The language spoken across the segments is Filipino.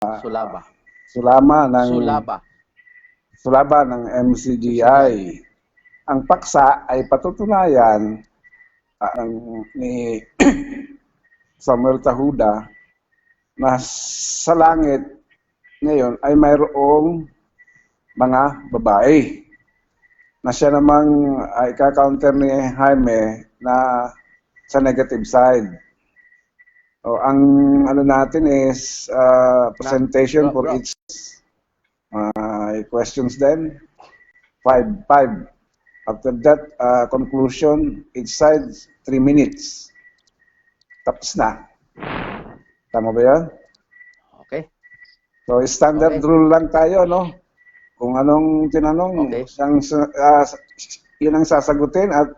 Sulaba. Sulaba ng MCGI. Ang paksa ay patutunayan ni Samuel Tahuda na sa langit ngayon ay mayroong mga babae na siya namang ika-counter ni Jaime na sa negative side. O, ang ano natin is presentation for each questions then 5. After that, conclusion, each side 3 minutes. Tapos na. Tama ba yan? Okay. So, standard rule lang tayo, no? Kung anong tinanong, yun ang sasagutin at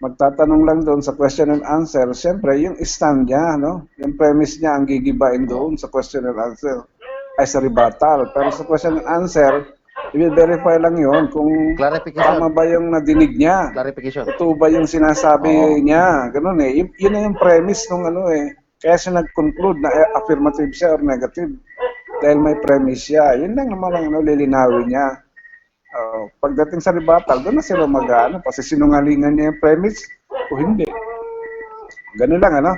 magtatanong lang doon sa question and answer. Siyempre, yung stand niya, no? Yung premise niya ang gigibain doon sa question and answer ay sa rebuttal. Pero sa question and answer, i-verify lang yun kung tama ba yung nadinig niya. Clarification. Ito ba yung sinasabi niya. Ganun eh. Yun na yung premise ng ano eh. Kaya siya nag-conclude na affirmative siya or negative. Dahil may premise siya. Yun lang naman ang lilinawin niya. Pagdating sa rebuttal, doon na sila mag-ano. Kasi sinungalingan niya yung premise o hindi. Ganun lang, ano?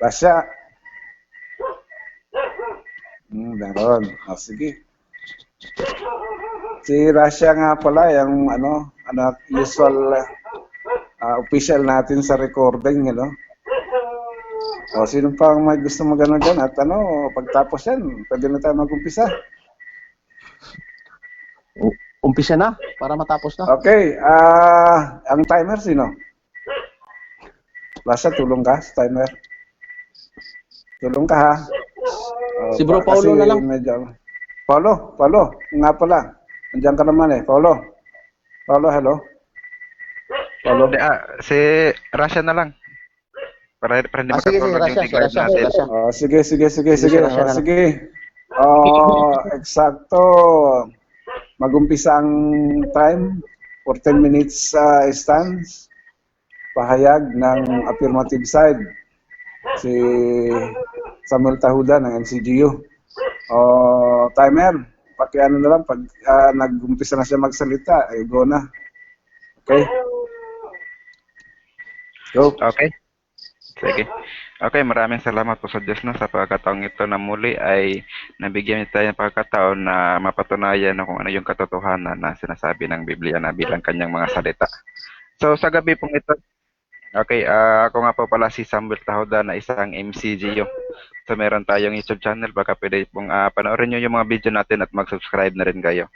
Rasya. Meron. Sige. Si Rasya nga pala, yung usual official natin sa recording, O, sino pa may gusto magano dyan? At pagtapos yan, pwede na tayo mag-umpisa. Umpisa na, para matapos na. Okay, ang timer sino? Lasa, tulong ka sa timer. Tulong ka ha. Si Bro Paulo na lang. Paulo, nga pala. Andiyan ka naman eh, Paulo, hello. Paulo. Si Rasha na lang. Para hindi makatulog yung tigard natin. Sige. Sige. Eksakto. Mag-umpisa ang time for 10 minutes stance. Pahayag ng affirmative side. Si Samuel Tahuda ng MCGU. Timer, pakiano na lang pag nag-umpisa na siya magsalita, ay go na. Okay? Go. Okay. Sige. Okay, maraming salamat po sa Diyos sa pagkataong ito na muli ay nabigyan tayo ng pagkataon na mapatunayan kung ano yung katotohanan na sinasabi ng Biblia na bilang kanyang mga salita. So, sa gabi pong ito, okay, ako nga po pala si Samuel Tahuda na isang MCGU. So, meron tayong YouTube channel, baka pwede pong panoorin nyo yung mga video natin at mag-subscribe na rin kayo.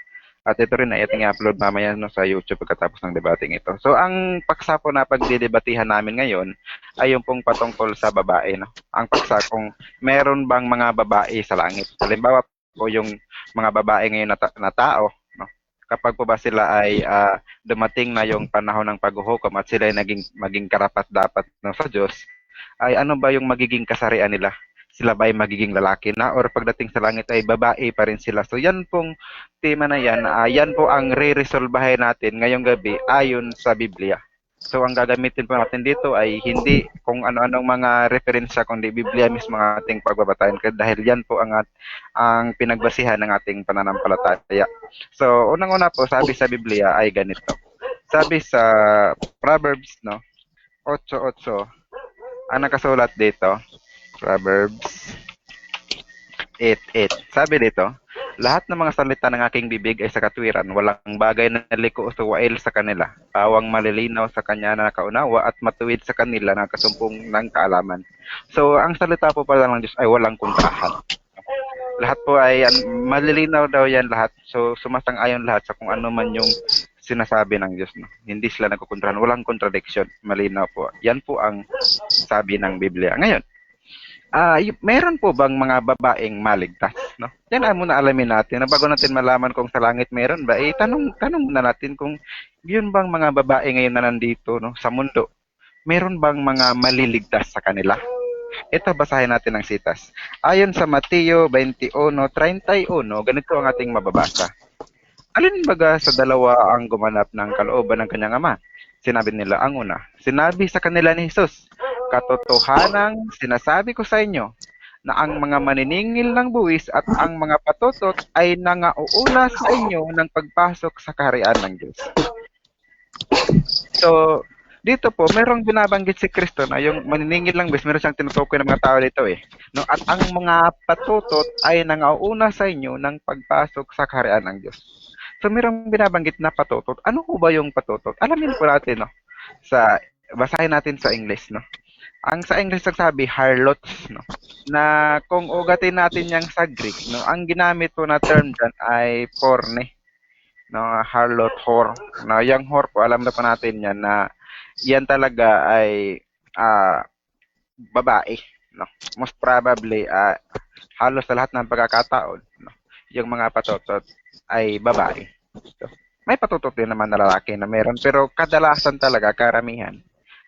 At ito rin ay ating i-upload mamaya sa YouTube pagkatapos ng debating ito. So, ang paksa po na pagdidebatihan namin ngayon ay yung pong patungkol sa babae. Ang paksa kung meron bang mga babae sa langit. Halimbawa po yung mga babae ngayon na tao, kapag po ba sila ay dumating na yung panahon ng paghuhukom at sila ay maging karapat-dapat sa Diyos, ay ano ba yung magiging kasarian nila? Sila ba ay magiging lalaki na or pagdating sa langit ay babae pa rin sila? So yan pong tema na yan, yan po ang re-resolbahin natin ngayong gabi ayon sa Biblia. So ang gagamitin po natin dito ay hindi kung ano-anong mga referensya kundi Biblia mismo ang ating pagbabatayan dahil yan po ang pinagbasihan ng ating pananampalataya. So unang-una po sabi sa Biblia ay ganito. Sabi sa Proverbs 8:8 ang nakasulat dito, Proverbs 8:8. Sabi dito, lahat ng mga salita ng aking bibig ay sa katwiran, walang bagay na liko o suwail sa kanila. Pawang malilinaw sa kanya na nakaunawa at matuwid sa kanila na kasumpong ng kaalaman. So, ang salita po pala ng Diyos ay walang kontrahan. Lahat po ay malilinaw daw yan lahat. So, sumasang-ayon lahat sa kung ano man yung sinasabi ng Diyos. Hindi sila nagkukontrahan. Walang contradiction. Malinaw po. Yan po ang sabi ng Biblia. Ngayon, meron po bang mga babaeng maligtas? Yan ang muna alamin natin. Bago natin malaman kung sa langit meron ba, tanong muna natin kung yun bang mga babae ngayon na nandito sa mundo, meron bang mga maliligtas sa kanila? Ito, basahin natin ang sitas. Ayon sa Mateo 21:31, ganito ang ating mababasa. Alin baga sa dalawa ang gumanap ng kalooban ng kanyang ama? Sinabi nila ang una. Sinabi sa kanila ni Jesus, katotohanang sinasabi ko sa inyo, na ang mga maniningil ng buwis at ang mga patutot ay nangauuna sa inyo ng pagpasok sa kaharian ng Diyos. So, dito po, merong binabanggit si Kristo na yung maniningil ng buwis, meron siyang tinutukoy ng mga tao dito eh. No, at ang mga patutot ay nangauuna sa inyo ng pagpasok sa kaharian ng Diyos. So, merong binabanggit na patutot. Ano po ba yung patutot? Alamin po natin, no? Basahin natin sa English, no? Ang sa English nagsabi, harlots, no? Na kung ugatin natin yang sa Greek, no? Ang ginamit po na term dyan ay porne, no? Harlot, whore. No, yung whore po, alam na po natin yan na yan talaga ay babae, no? Most probably, halos sa lahat ng pagkakataon, no? Yung mga patutot ay babae. So, may patutot din naman na lalaki na meron, pero kadalasan talaga, karamihan,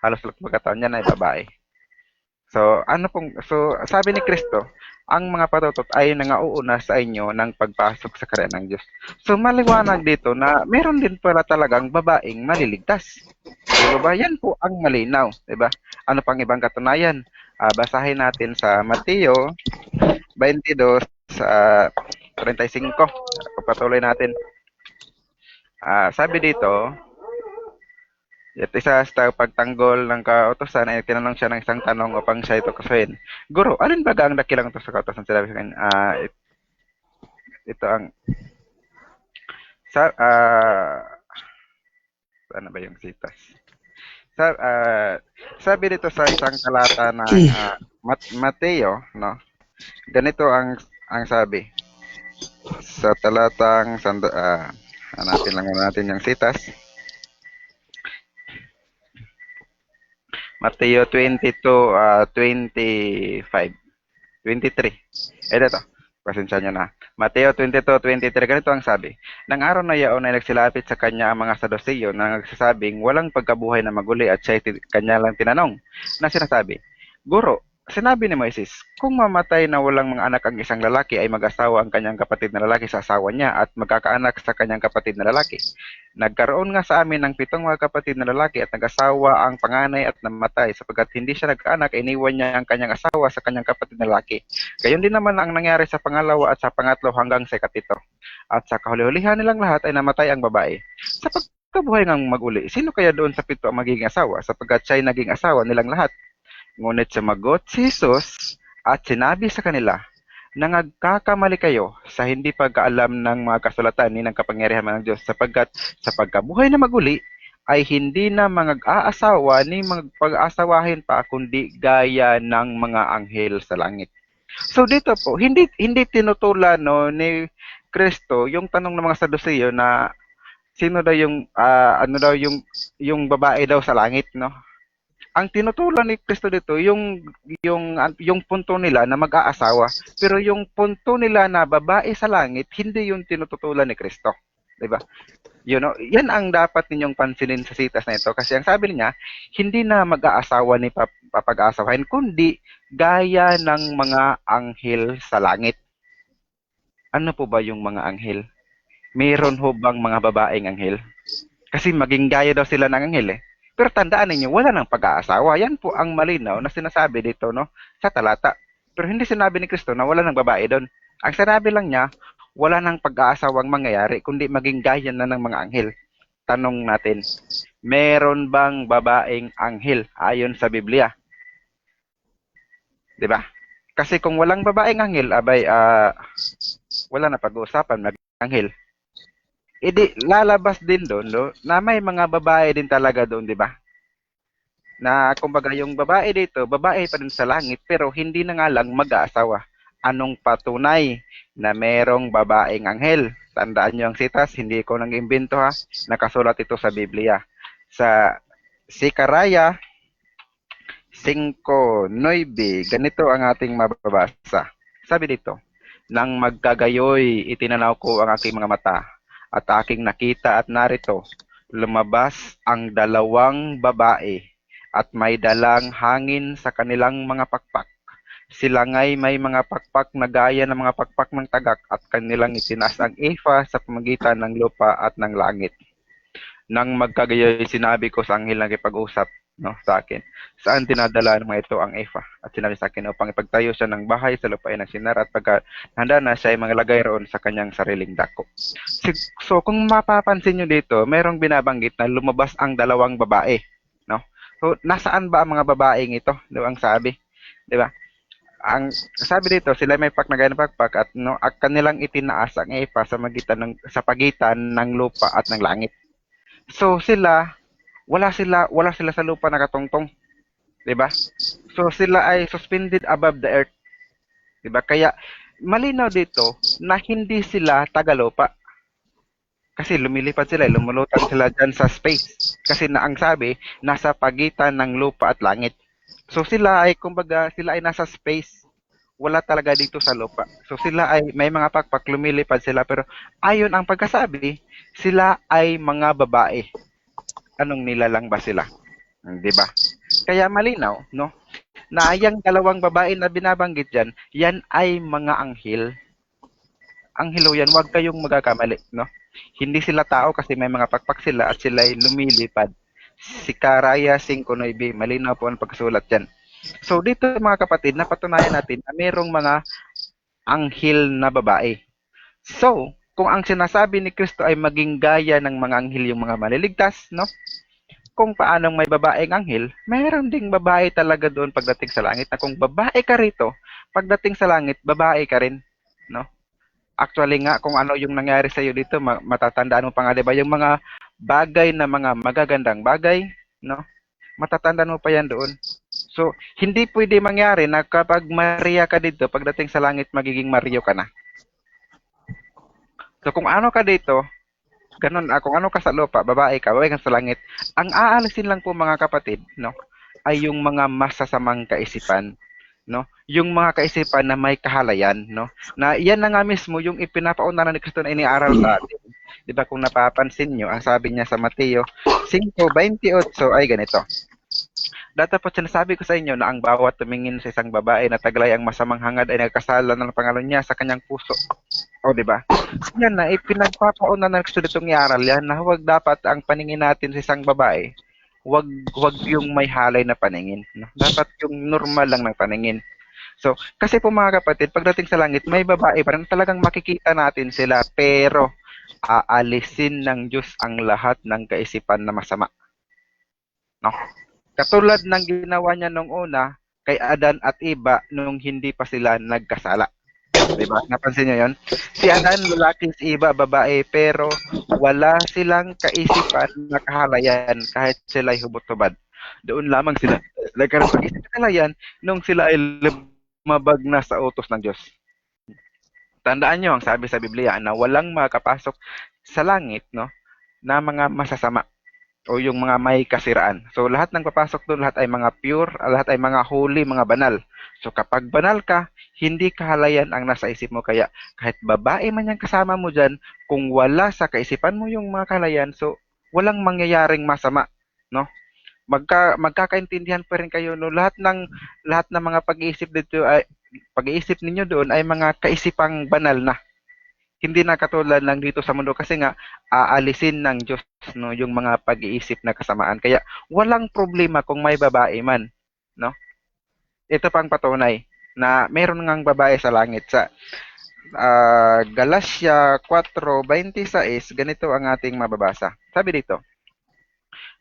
halos lahat ng pagkakataon yan ay babae. So, sabi ni Kristo, ang mga patutot ay nangauuna sa inyo ng pagpasok sa kaharian ng Diyos. So, maliwanag dito na meron din pala talagang babaeng maliligtas. Diba ba? Yan po ang malinaw. Diba? Ano pang ibang katunayan? Basahin natin sa Mateo 22 sa 35. Pagpatuloy natin. Sabi dito, at isa sa pagtanggol ng kautosan ay tinanong siya ng isang tanong upang siya ito kasuhin. Guro, alin ba ang dakilang ito sa kautosan? Sinabi sa kanya, ito ang ano ba yung sitas? Sabi dito sa isang talata ng Mateo, no? Ganito ang sabi. Sa talatang hanapin lang natin yung sitas. Mateo 22:23. Ito. Pasensya nyo na. Mateo 22:23. Ganito ang sabi. Nang araw na yaon ay nagsilapit sa kanya ang mga Saduseyo na nagsasabing walang pagkabuhay na maguli at siya kanya lang tinanong na sinasabi, Guro, sinabi ni Moises, kung mamatay na walang mga anak ang isang lalaki ay mag-asawa ang kanyang kapatid na lalaki sa asawa niya at magkakaanak sa kanyang kapatid na lalaki. Nagkaroon nga sa amin ng 7 mga kapatid na lalaki at nag-asawa ang panganay at namatay sapagkat hindi siya nagkaanak, iniwan niya ang kanyang asawa sa kanyang kapatid na lalaki. Gayon din naman ang nangyari sa pangalawa at sa pangatlo hanggang sa ikapito. At sa kahuli-hulihan nilang lahat ay namatay ang babae. Sa pagkabuhay ng maguli, sino kaya doon sa 7 ang magiging asawa sapagkat siya'y naging asawa nilang lahat? Ngunit sumagot si Jesus at sinabi sa kanila, nagkakamali kayo sa hindi pagkaalam ng mga kasulatan ni ng kapangyarihan ng Diyos sapagkat sa pagkabuhay na maguli ay hindi na mag-aasawa ni magpag-asawahin pa kundi gaya ng mga anghel sa langit. So dito po, hindi tinutulan ni Kristo yung tanong ng mga Saduseyo na sino daw yung yung babae daw sa langit, no? Ang tinutulan ni Kristo dito yung punto nila na mag-aasawa, pero yung punto nila na babae sa langit hindi yung tinututulan ni Kristo, 'di ba? Yan ang dapat ninyong pansinin sa sitas na ito kasi ang sabi niya, hindi na mag-aasawa ni papag-aasawahin kundi gaya ng mga anghel sa langit. Ano po ba yung mga anghel? Mayroon ho bang mga babaeng anghel? Kasi maging gaya daw sila ng anghel eh. Pero tandaan ninyo, wala nang pag-aasawa. Yan po ang malinaw na sinasabi dito sa talata. Pero hindi sinabi ni Kristo na wala nang babae doon. Ang sinabi lang niya, wala nang pag-aasawang mangyayari, kundi maging gaya na ng mga anghel. Tanong natin, meron bang babaeng anghel ayon sa Biblia? Diba? Kasi kung walang babaeng anghel, wala na pag-uusapan, maging anghel. Lalabas din doon na may mga babae din talaga doon, di ba? Na kumbaga yung babae dito, babae pa rin sa langit pero hindi na nga lang mag-aasawa. Anong patunay na merong babaeng anghel? Tandaan nyo ang sitas, hindi ko nang imbento ha. Nakasulat ito sa Biblia. Sa Sikaraya 5:9, ganito ang ating mababasa. Sabi dito, nang magkagayoy, itinanaw ko ang aking mga mata at aking nakita at narito, lumabas ang 2 babae at may dalang hangin sa kanilang mga pakpak. Sila nga'y may mga pakpak na gaya ng mga pakpak ng tagak at kanilang itinaas ang efa sa pamagitan ng lupa at ng langit. Nang magkagayoy, sinabi ko sa anghel na kipag-usap, no, sa akin. Saan dinadala ng mga ito ang Efa? At sinabi sa akin upang ipagtayo siya ng bahay sa lupain ng Sinar at pagka handa na siya ay manglagay roon sa kanyang sariling dako. So kung mapapansin nyo dito, merong binabanggit na lumabas ang dalawang babae, no? So nasaan ba ang mga babaeng ito? Di ba ang sabi? Di ba? Ang sabi dito, sila may paknagay na pakpak at no, at kanilang itinaas ang Efa sa pagitan ng lupa at ng langit. So sila wala sila sa lupa nakatungtong. 'Di ba? So sila ay suspended above the earth. 'Di ba? Kaya malinaw dito na hindi sila tagalupa. Kasi lumilipad sila, lumulutang sila dyan sa space. Kasi na ang sabi, nasa pagitan ng lupa at langit. So sila ay kumbaga sila ay nasa space. Wala talaga dito sa lupa. So sila ay may mga pakpak, lumilipad sila pero ayon ang pagkasabi, sila ay mga babae. Anong nilalang ba sila? 'Di ba? Kaya malinaw, no? Na yung dalawang babae na binabanggit diyan, yan ay mga anghel. Anghelo yan, huwag kayong magkakamali, no? Hindi sila tao kasi may mga pakpak sila at sila ay lumilipad. Si Karaya 5:9, malinaw po ang pagsulat diyan. So dito mga kapatid, napatunayan natin na mayroong mga anghel na babae. So, kung ang sinasabi ni Kristo ay maging gaya ng mga anghel yung mga maliligtas, no? Kung paanong may babaeng anghel, mayroon ding babae talaga doon pagdating sa langit. Na kung babae ka rito, pagdating sa langit, babae ka rin, no? Actually nga, kung ano yung nangyari sa iyo dito, matatandaan mo pa nga, diba? Yung mga bagay na mga magagandang bagay, no? Matatandaan mo pa yan doon. So, hindi pwede mangyari na kapag Maria ka dito, pagdating sa langit, magiging Mario ka na. So kung ano ka dito, ganun, kung ano ka sa lupa, babae ka sa langit, ang aalisin lang po mga kapatid, no, ay yung mga masasamang kaisipan, no, yung mga kaisipan na may kahalayan, no, na yan na nga mismo yung ipinapauna na ni Kristo na iniaral sa atin. Di ba kung napapansin nyo, ang sabi niya sa Mateo 5:28 ay ganito. Dati po sinasabi ko sa inyo na ang bawat tumingin sa isang babae na taglay ang masamang hangad ay nagkasala ng pangalan niya sa kanyang puso. O, di ba? Yan na, ipinagpapauna ng Kristo ditong iaral yan na huwag dapat ang paningin natin sa isang babae. Huwag yung may halay na paningin. No? Dapat yung normal lang ng paningin. So, kasi po mga kapatid, pagdating sa langit, may babae pa rin talagang makikita natin sila, pero aalisin ng Diyos ang lahat ng kaisipan na masama. No? Katulad ng ginawa niya nung una kay Adan at Eva nung hindi pa sila nagkasala. Diba? Napansin niyo 'yon? Si Adan lalaki, si Eva babae, pero wala silang kaisipan na kahalayan kahit sila ay hubot-hubad. Doon lamang sila nagkaroon ng isip kahalayan nung sila ay lumabag na sa utos ng Diyos. Tandaan niyo ang sabi sa Biblia na walang makakapasok sa langit, no, na mga masasama o yung mga may kasiraan. So lahat ng papasok doon, lahat ay mga pure, lahat ay mga holy, mga banal. So kapag banal ka, hindi kahalayan ang nasa isip mo. Kaya kahit babae man yung kasama mo dyan, kung wala sa kaisipan mo yung mga kahalayan, so walang mangyayaring masama, no? Magkakaintindihan pa rin kayo, no? Lahat ng mga pag-iisip dito ay pag-iisip ninyo doon ay mga kaisipang banal na. Hindi na katulad lang dito sa mundo kasi nga aalisin ng Diyos, no, yung mga pag-iisip na kasamaan. Kaya walang problema kung may babae man, no? Ito pang patunay na meron ngang babae sa langit. Sa Galatia 4:26, ganito ang ating mababasa. Sabi dito,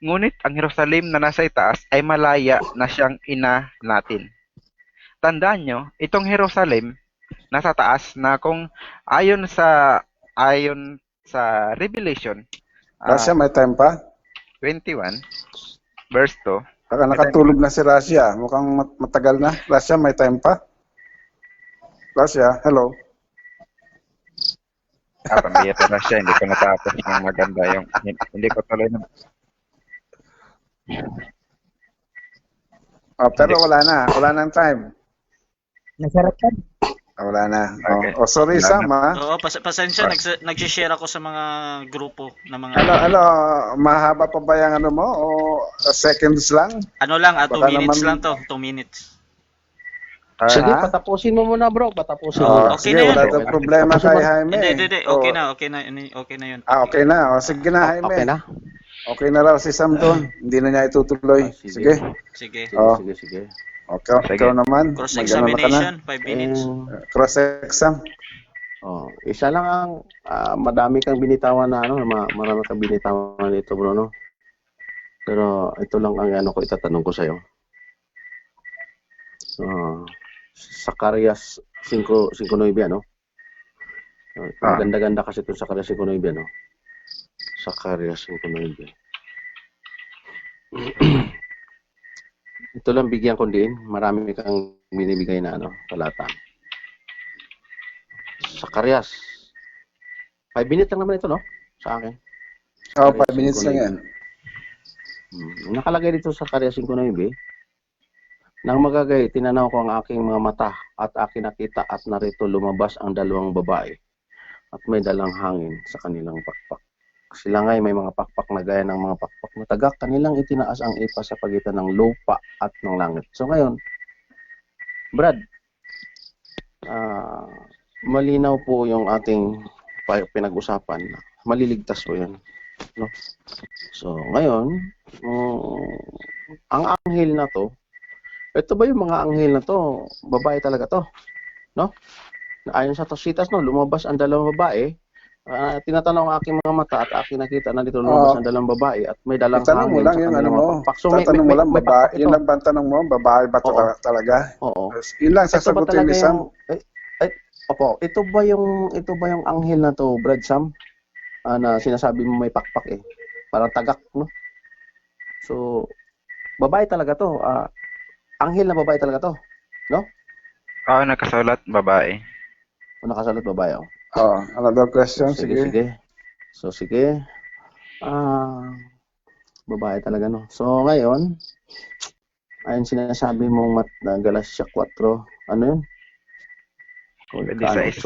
ngunit ang Jerusalem na nasa itaas ay malaya na siyang ina natin. Tandaan nyo, itong Jerusalem nasa taas na kung ayon sa Revelation Rasya, may time pa? 21 verse 2. Baka nakatulog na si Rasya. Mukhang matagal na. Rasya, may time pa? Rasya, hello? Pambihira na siya, hindi ko natapos ng maganda yung hindi ko tuloy na. Pero wala nang time. Nasarap ka? Wala na. Okay. Sorry, Wala Sam, ha? Oo, pasensya, nag-share ako sa mga grupo na mga... Mahaba pa ba yung ano mo? O seconds lang? Ano lang, 2 Baka minutes naman- lang to, 2 minutes. Sige, Ha? patapusin mo muna, bro. Patapusin mo. Okay Sige, na yun. wala tayong problema kay Jaime. Hindi, okay na yun. Okay na. Sige na, Jaime. Okay na. Okay na raw si Sam doon. Hindi na niya itutuloy. Sige. Sige. Sige. Oh. Sige. Okay, ikaw naman. Mag-ano na ka na? Cross-examination, 5 minutes. Cross-exam. Isa lang ang madami kang binitawan na marami kang binitawan dito, bro, no? Pero ito lang ang ko itatanong ko sa iyo. Zacarias 5:9, ano? Ganda-ganda kasi ito sa Zacarias 5:9, no? Zacarias 5:9. Ito lang bigyan ko din. Marami kang binibigay na talata. Zacarias. 5 minutes lang naman ito, no? Sa akin. 5 minutes lang yan. Nakalagay dito sa Zacarias 5:9. Nang magagay, tinanaw ko ang aking mga mata at aking nakita at narito lumabas ang dalawang babae at may dalang hangin sa kanilang pakpak. Sila nga'y may mga pakpak na gaya ng mga pakpak na tagak. Kanilang itinaas ang ipa sa pagitan ng lupa at ng langit. So ngayon, Brad, malinaw po yung ating pinag-usapan. Maliligtas po yan. No? So ngayon, ang anghel na to, ito ba yung mga anghel na to? Babae talaga to? No? Ayon sa Tacitas, no, lumabas ang dalawang babae. Tinatanong ang aking mga mata at aking nakita na dito lumabas ang dalawang babae at may dalang tanong mo hangin lang sa yung kanilang mga pakpak. So, tatanong mo lang, babae. Yun ito. lang ba ang tanong mo? Babae ba talaga? Oo. Yun lang Ito ba sasagutin talaga ni Sam. Opo, ito ba yung anghel na to, Brad Sam? Na sinasabi mo may pakpak eh. Parang tagak, no? So, babae talaga to. Anghel na babae talaga to, no? Nakasulat, babae. O nakasalat babae, oh. Another question? Sige. So, sige. Babae talaga, no? So, ngayon, ayun sinasabi mong Galatia 4, ano yun? 26.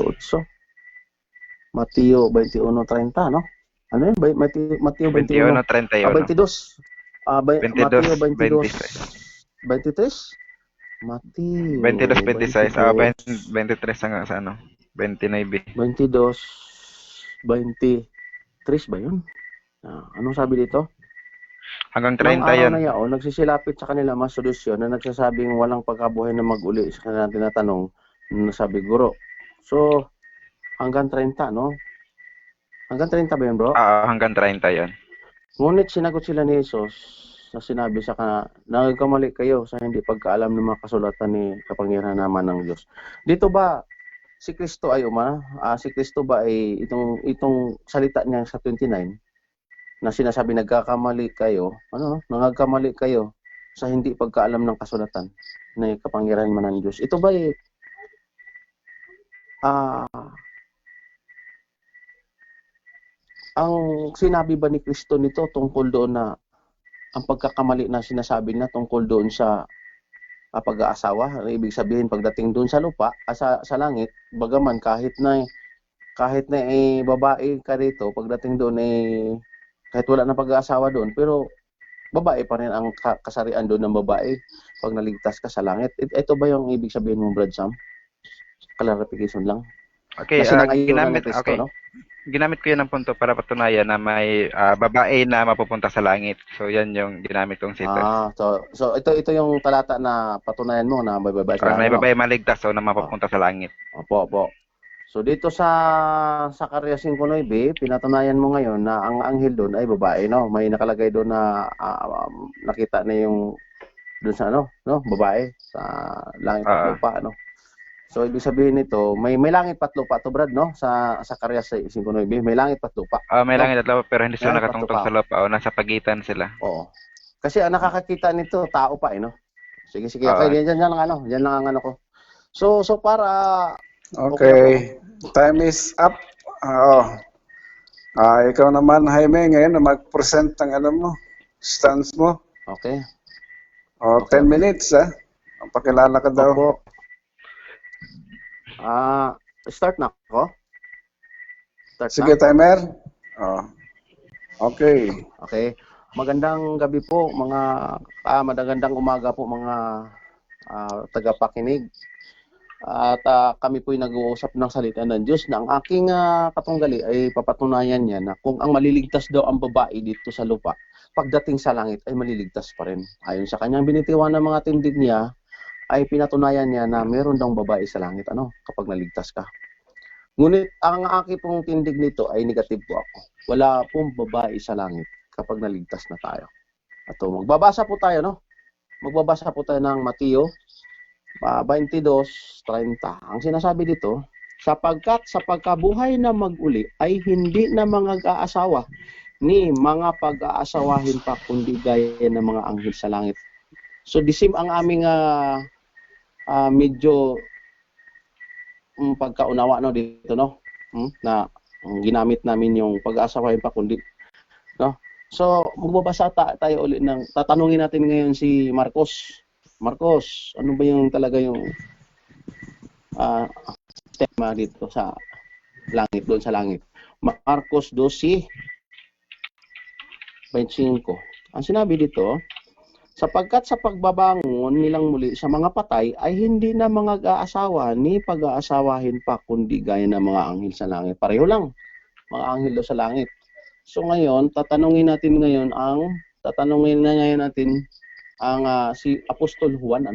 Mateo 21:30, no? Ano yun? Mateo 21. 21:31. 22. Mateo 22, 23? Mateo 22:26. 23 hanggang sa 29. 22, 23 ba yun? Anong sabi dito? Hanggang Nang 30 araw yan. na yaon, nagsisilapit sa kanila mga sedusyon na nagsasabing walang pagkabuhay na mag-uli sa kanilang tinatanong na sabi, Guro. So, hanggang 30, no? Hanggang 30 ba yun, bro? Hanggang 30 yan. Ngunit sinagot sila ni Jesus na sinabi sa kanila, nagkamali kayo sa hindi pagkaalam ng mga kasulatan ni kapangyarihan naman ng Diyos. Dito ba, si Kristo ay si Kristo ba ay itong salita niya sa 29 na sinasabi nagkakamali kayo, nagkakamali kayo sa hindi pagkaalam ng kasulatan na kapangyarihan man ng Diyos. Ito ba ay ang sinabi ba ni Kristo nito tungkol doon na ang pagkakamali na sinasabi na tungkol doon sa pag-aasawa, ibig sabihin pagdating doon sa lupa, sa langit, bagaman kahit na babae ka rito, pagdating doon kahit wala na pag-aasawa doon, pero babae pa rin ang kasarian doon ng babae pag naligtas ka sa langit. Ito ba yung ibig sabihin mo, Brad Sam? Clarification lang. Okay, No? Ginamit ko yan ng punto para patunayan na may babae na mapupunta sa langit. So, yan yung ginamit kong citas. So ito yung talata na patunayan mo na may babae sa langit. May babae maligtas o na mapupunta sa langit. Opo. So, dito sa Zacarias 5:9, pinatunayan mo ngayon na ang anghel doon ay babae, no? May nakalagay doon na nakita na yung doon sa babae sa langit at lupa, no? So, ibig sabihin nito, may langit at lupa to, Brad, no? Sa Zacarias 5:9, may langit at lupa. May langit at lupa, pero hindi sila Langit at nakatungtong lupa. sa lupa o nasa pagitan sila. Oo. Kasi ang nakakakita nito, tao pa, no? Sige. Oo. Okay, yan lang yan lang ang ko. So para Okay. Time is up. Ikaw naman, Jaime, ngayon na mag-present ng stance mo. okay. 10 minutes, Pakilala ka daw. Opo. Start na ako. Sige, timer. Okay. Okay. Magandang gabi po magandang umaga po mga tagapakinig. At kami po'y nag-uusap ng salita ng Diyos na ang aking katunggali ay papatunayan niya na kung ang maliligtas daw ang babae dito sa lupa, pagdating sa langit ay maliligtas pa rin. Ayon sa kanyang binitiwan ng mga tindig niya, ay pinatunayan niya na meron daw babae sa langit kapag naligtas ka. Ngunit ang aking pong tindig nito ay negative po ako. Wala pong babae sa langit kapag naligtas na tayo. At magbabasa po tayo, Magbabasa po tayo ng Mateo 22:30. Ang sinasabi dito, sapagkat sa pagkabuhay na mag-uli ay hindi na mga aasawa ni mga pag-aasawahin pa kundi gaya ng mga anghel sa langit. So disim ang aming medyo pagkaunawa dito na ginamit namin yung pag-aasawahin pa kundi So magbabasa tayo ulit tatanungin natin ngayon si Marcos. Marcos, ano ba yung talaga yung tema dito sa langit, doon sa langit? Marcos 12:25. Ang sinabi dito, sapagkat sa pagbabangon nilang muli sa mga patay ay hindi na mga aasawa ni pag-aasawahin pa kundi gaya ng mga anghel sa langit. Pareho lang, mga anghel doon sa langit. So ngayon, tatanungin natin ang si Apostol Juan,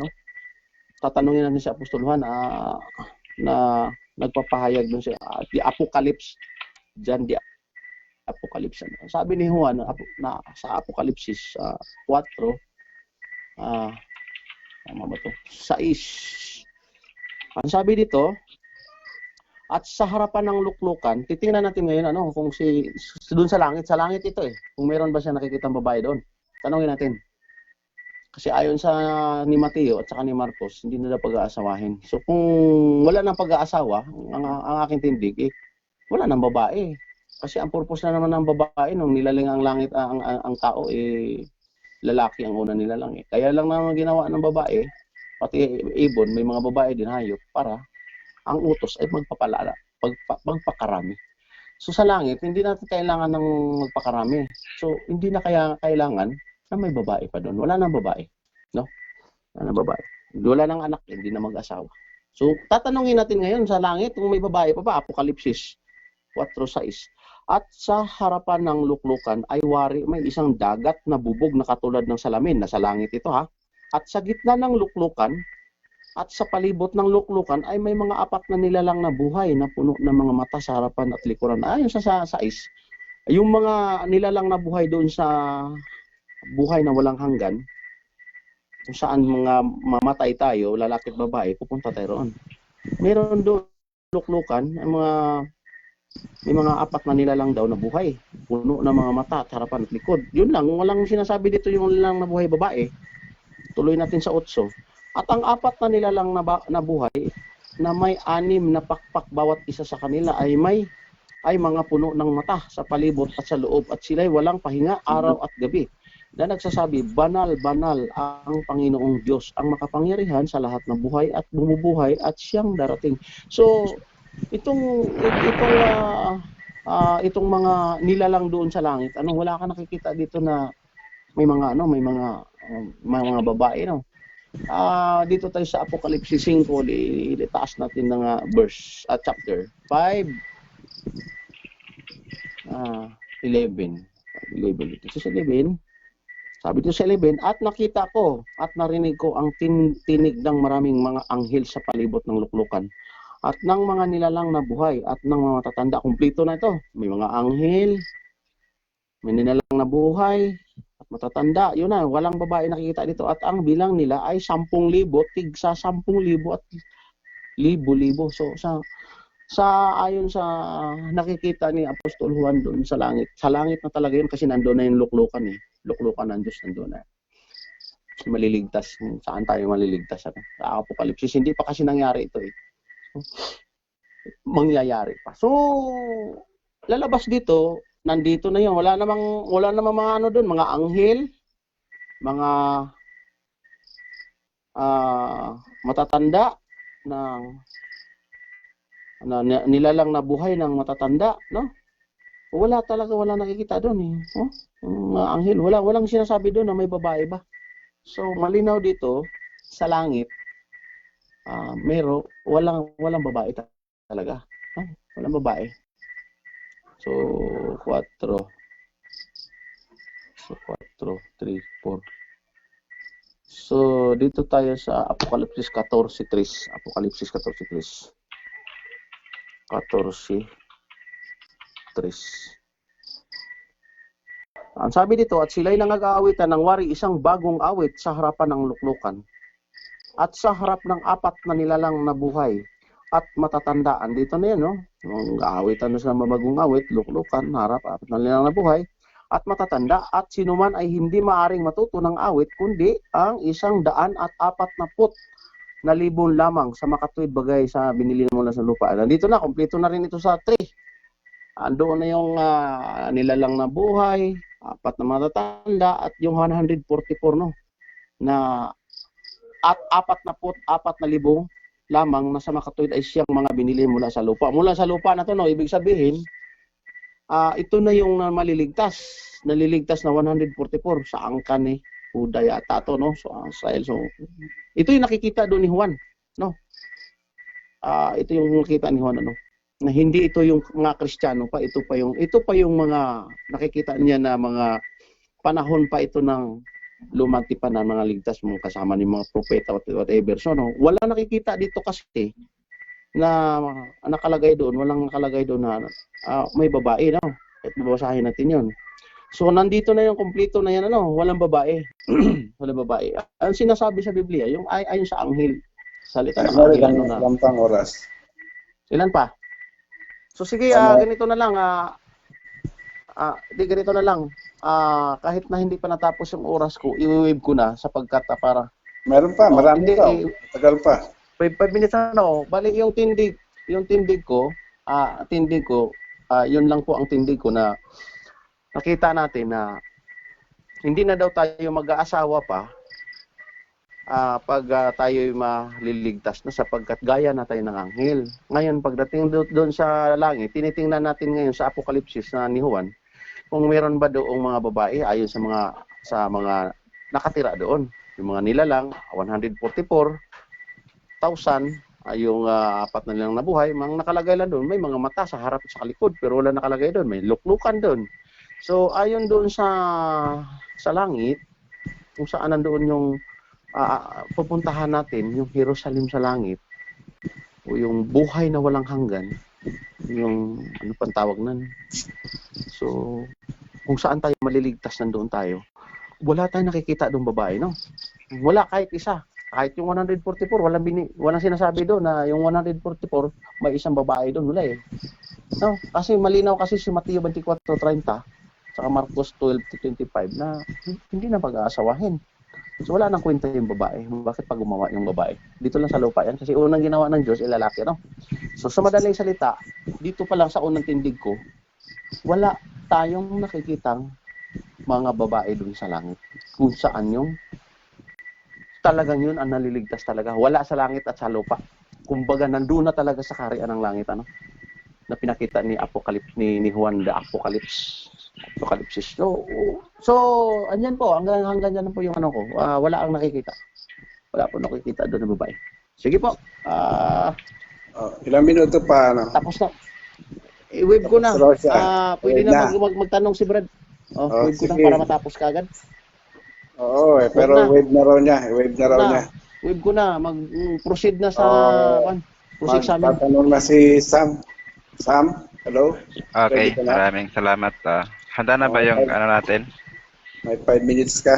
Tatanungin natin si Apostol Juan na nagpapahayag dun sa the Apocalypse, John the Apocalypse. Sabi ni Juan na sa Apokalipsis 4, tama ba to? 6. Ang sabi dito, at sa harapan ng luklukan, titingnan natin ngayon kung doon sa langit ito kung meron ba siya nakikitang babae doon. Tanungin natin. Kasi ayon sa ni Mateo at saka ni Marcos, hindi nila pag-aasawahin. So kung wala nang pag-aasawa, ang aking tindig wala nang babae. Kasi ang purpose na naman ng babae nung nilaling ang langit ang tao lalaki ang una nilalang. Kaya lang naman ginawa ng babae, pati ibon, may mga babae din hayop para ang utos ay magpakarami. So sa langit, hindi natin kailangan ng magpakarami. So hindi na kaya kailangan na may babae pa doon. Wala nang babae. Wala nang babae. Wala nang anak, hindi na mag-asawa. So tatanungin natin ngayon sa langit kung may babae pa ba, Apokalipsis 4:6. At sa harapan ng luklukan ay may isang dagat na bubog na katulad ng salamin. Nasa langit ito At sa gitna ng luklukan, at sa palibot ng luklukan ay may mga 4 na nilalang na buhay na puno ng mga mata sa harapan at likuran. Ayon sa 6, yung mga nilalang na buhay doon sa buhay na walang hanggan, kung saan mga mamatay tayo, lalaki at babae, pupunta tayo roon. Meron doon luklukan, may mga 4 na nilalang daw na buhay, puno ng mga mata at harapan at likod. Yun lang, walang sinasabi dito yung nilalang na buhay babae. Tuloy natin sa 8. At ang 4 na nilalang na buhay na may 6 na pakpak bawat isa sa kanila ay mga puno ng mata sa palibot at sa loob at sila'y walang pahinga araw at gabi na nagsasabi, banal, banal ang Panginoong Diyos, ang makapangyarihan sa lahat ng buhay at bumubuhay at siyang darating. So itong mga nilalang doon sa langit, wala ka nakikita dito na may mga babae, dito tayo sa Apokalipsis 5, itaas natin ng verse at chapter 5, 11. Ito sa 11. Sabi dito sa 11, at nakita ko at narinig ko ang tinig ng maraming mga anghel sa palibot ng luklukan at ng mga nilalang na buhay at ng mga matatanda. Kumpleto na ito. May mga anghel, may nilalang na buhay, at matatanda. Yun na, walang babae nakikita dito. At ang bilang nila ay 10,000, tigsa 10,000 at libo-libo. So ayon sa nakikita ni Apostol Juan doon sa langit na talaga yun kasi nandoon na yung luklukan Luklukan ng Diyos nandoon na. Maliligtas. Saan tayo maliligtas? Sa Apokalipsis. Hindi pa kasi nangyari ito Mangyayari pa. So, lalabas dito, nandito na yun. Wala namang mga doon, mga anghel, mga matatanda na nilalang na buhay ng matatanda, wala nakikita doon mga anghel, walang sinasabi doon na may babae ba. So malinaw dito sa langit, walang babae talaga. Walang babae. So 4. So 4, 3, 4. So dito tayo sa Apokalipsis 14:3. Apokalipsis 14:3. 14:3. Ang sabi dito, at sila'y nangag-aawitan ng wari isang bagong awit sa harapan ng luklukan at sa harap ng 4 na nilalang na buhay at matatandaan. Dito na yan, no? Ang aawitan na sa bagong awit, luklukan, harap, 4 na nilalang na buhay at matatanda, at sinuman ay hindi maaring matuto ng awit kundi ang 140,000 lamang sa makatuwid bagay sa binili mo na sa lupa. Nandito na, kompleto na rin ito sa 3. Andoon na yung nilalang na buhay, 4 na matatanda, at yung 144, no? Na at 44,000 lamang na sa makatuwid ay siyang mga binili mula sa lupa. Mula sa lupa na to, no? Ibig sabihin, ito na yung naliligtas na 144 sa angkan ni Huda yata to, no? So Israel. So ito yung nakikita doon ni Juan, no? Ito yung nakita ni Juan, ano? Na hindi ito yung mga Kristiyano pa, ito pa yung mga nakikita niya na mga panahon pa ito ng lumang tipan na mga ligtas, mga kasama ni mga propeta whatever. So no, wala nakikita dito kasi na nakalagay doon, walang nakalagay doon na may babae, no? At babasahin natin 'yon. So nandito na yung kompleto na yan, ano, walang babae. Walang babae. Ang sinasabi sa Biblia, yung ayon sa anghel, salita ng anghel, ano na. Lampang oras. Ilan pa? So sige, ganito na lang, ganito na lang. Kahit na hindi pa natapos yung oras ko, i-wave ko na sapagkat para Meron pa, marami hindi, pa. Tagal pa. 5 minutes na, no. Bali yung tindig ko, yun lang po ang tindig ko na nakita natin na hindi na daw tayo mag-aasawa pa pag tayo'y maliligtas na sapagkat gaya na tayo ng anghel. Ngayon, pagdating doon sa langit, tinitingnan natin ngayon sa Apokalipsis na ni Juan, kung meron ba doong mga babae ayon sa mga nakatira doon. Yung mga nilalang, 144,000, yung 4 na nilang nabuhay, mga nakalagay lang doon, may mga mata sa harap at sa likod, pero wala nakalagay doon, may luklukan doon. So, ayon doon sa langit, kung saan nandoon yung pupuntahan natin, yung Jerusalem sa langit, o yung buhay na walang hanggan, yung ano pang tawag nun. So, kung saan tayo maliligtas, nandoon tayo. Wala tayong nakikita doon babae, no? Wala kahit isa. Kahit yung 144, walang sinasabi doon na yung 144, may isang babae doon. Wala eh. No? Kasi malinaw kasi si Mateo 24:30 saka Marcos 12:25 na hindi na pag-aasawahin. So wala nang kwenta yung babae. Bakit pag gumawa yung babae? Dito lang sa lupa yan. Kasi unang ginawa ng Diyos, lalaki, no? So sa madaling salita, dito pa lang sa unang tindig ko, wala tayong nakikitang mga babae doon sa langit. Kung saan yung talagang yun ang naliligtas talaga. Wala sa langit at sa lupa. Kumbaga, nandun na talaga sa kaharian ng langit, ano? Na pinakita ni ni Juan the Apokalipsis. So andyan po, hanggang dyan po yung ano ko. Wala ang nakikita. Wala po nakikita doon na babae. Sige po. Ilang minuto pa, ano? Tapos na. I-wave ko na. Pwede na magtanong si Brad. Wave ko na para matapos kagad. Oo, pero wave na raw niya. Wave ko na. Mag-proceed na sa proceed sa amin. Tatanong na si Sam. Sam, hello? Okay, maraming salamat. Handa na ba yung ano natin? May 5 minutes ka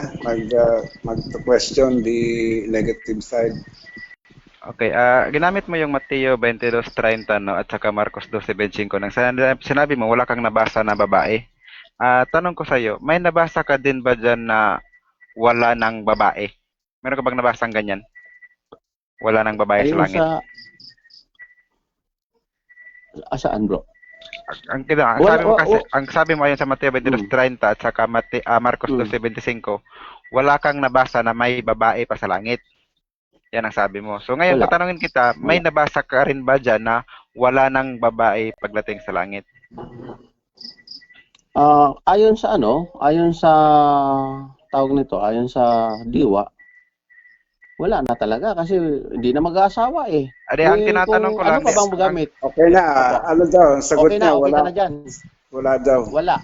mag-question the negative side. Okay, ginamit mo yung Mateo 22:30, no, at saka Marcos 12:25. Nang sinabi mo wala kang nabasa na babae. Tanong ko sa iyo, may nabasa ka din ba diyan na wala nang babae? Meron ka bang nabasang ganyan? Wala nang babae sa langit. Saan, bro? Ang sabi mo ayon sa Mateo 22:30 at saka Marcos 12:25, wala kang nabasa na may babae pa sa langit. Yan ang sabi mo. So ngayon, tatanungin kita, may nabasa ka rin ba dyan na wala nang babae pagdating sa langit? Ayon sa tawag nito, ayon sa diwa, Wala na talaga kasi hindi na mag-aasawa eh. Ade, ang tinatanong ko lang, Ano pa bang gamit? Okay na, ano daw, ang sagot Okay niya, na, okay wala, ka na dyan. wala daw. Wala.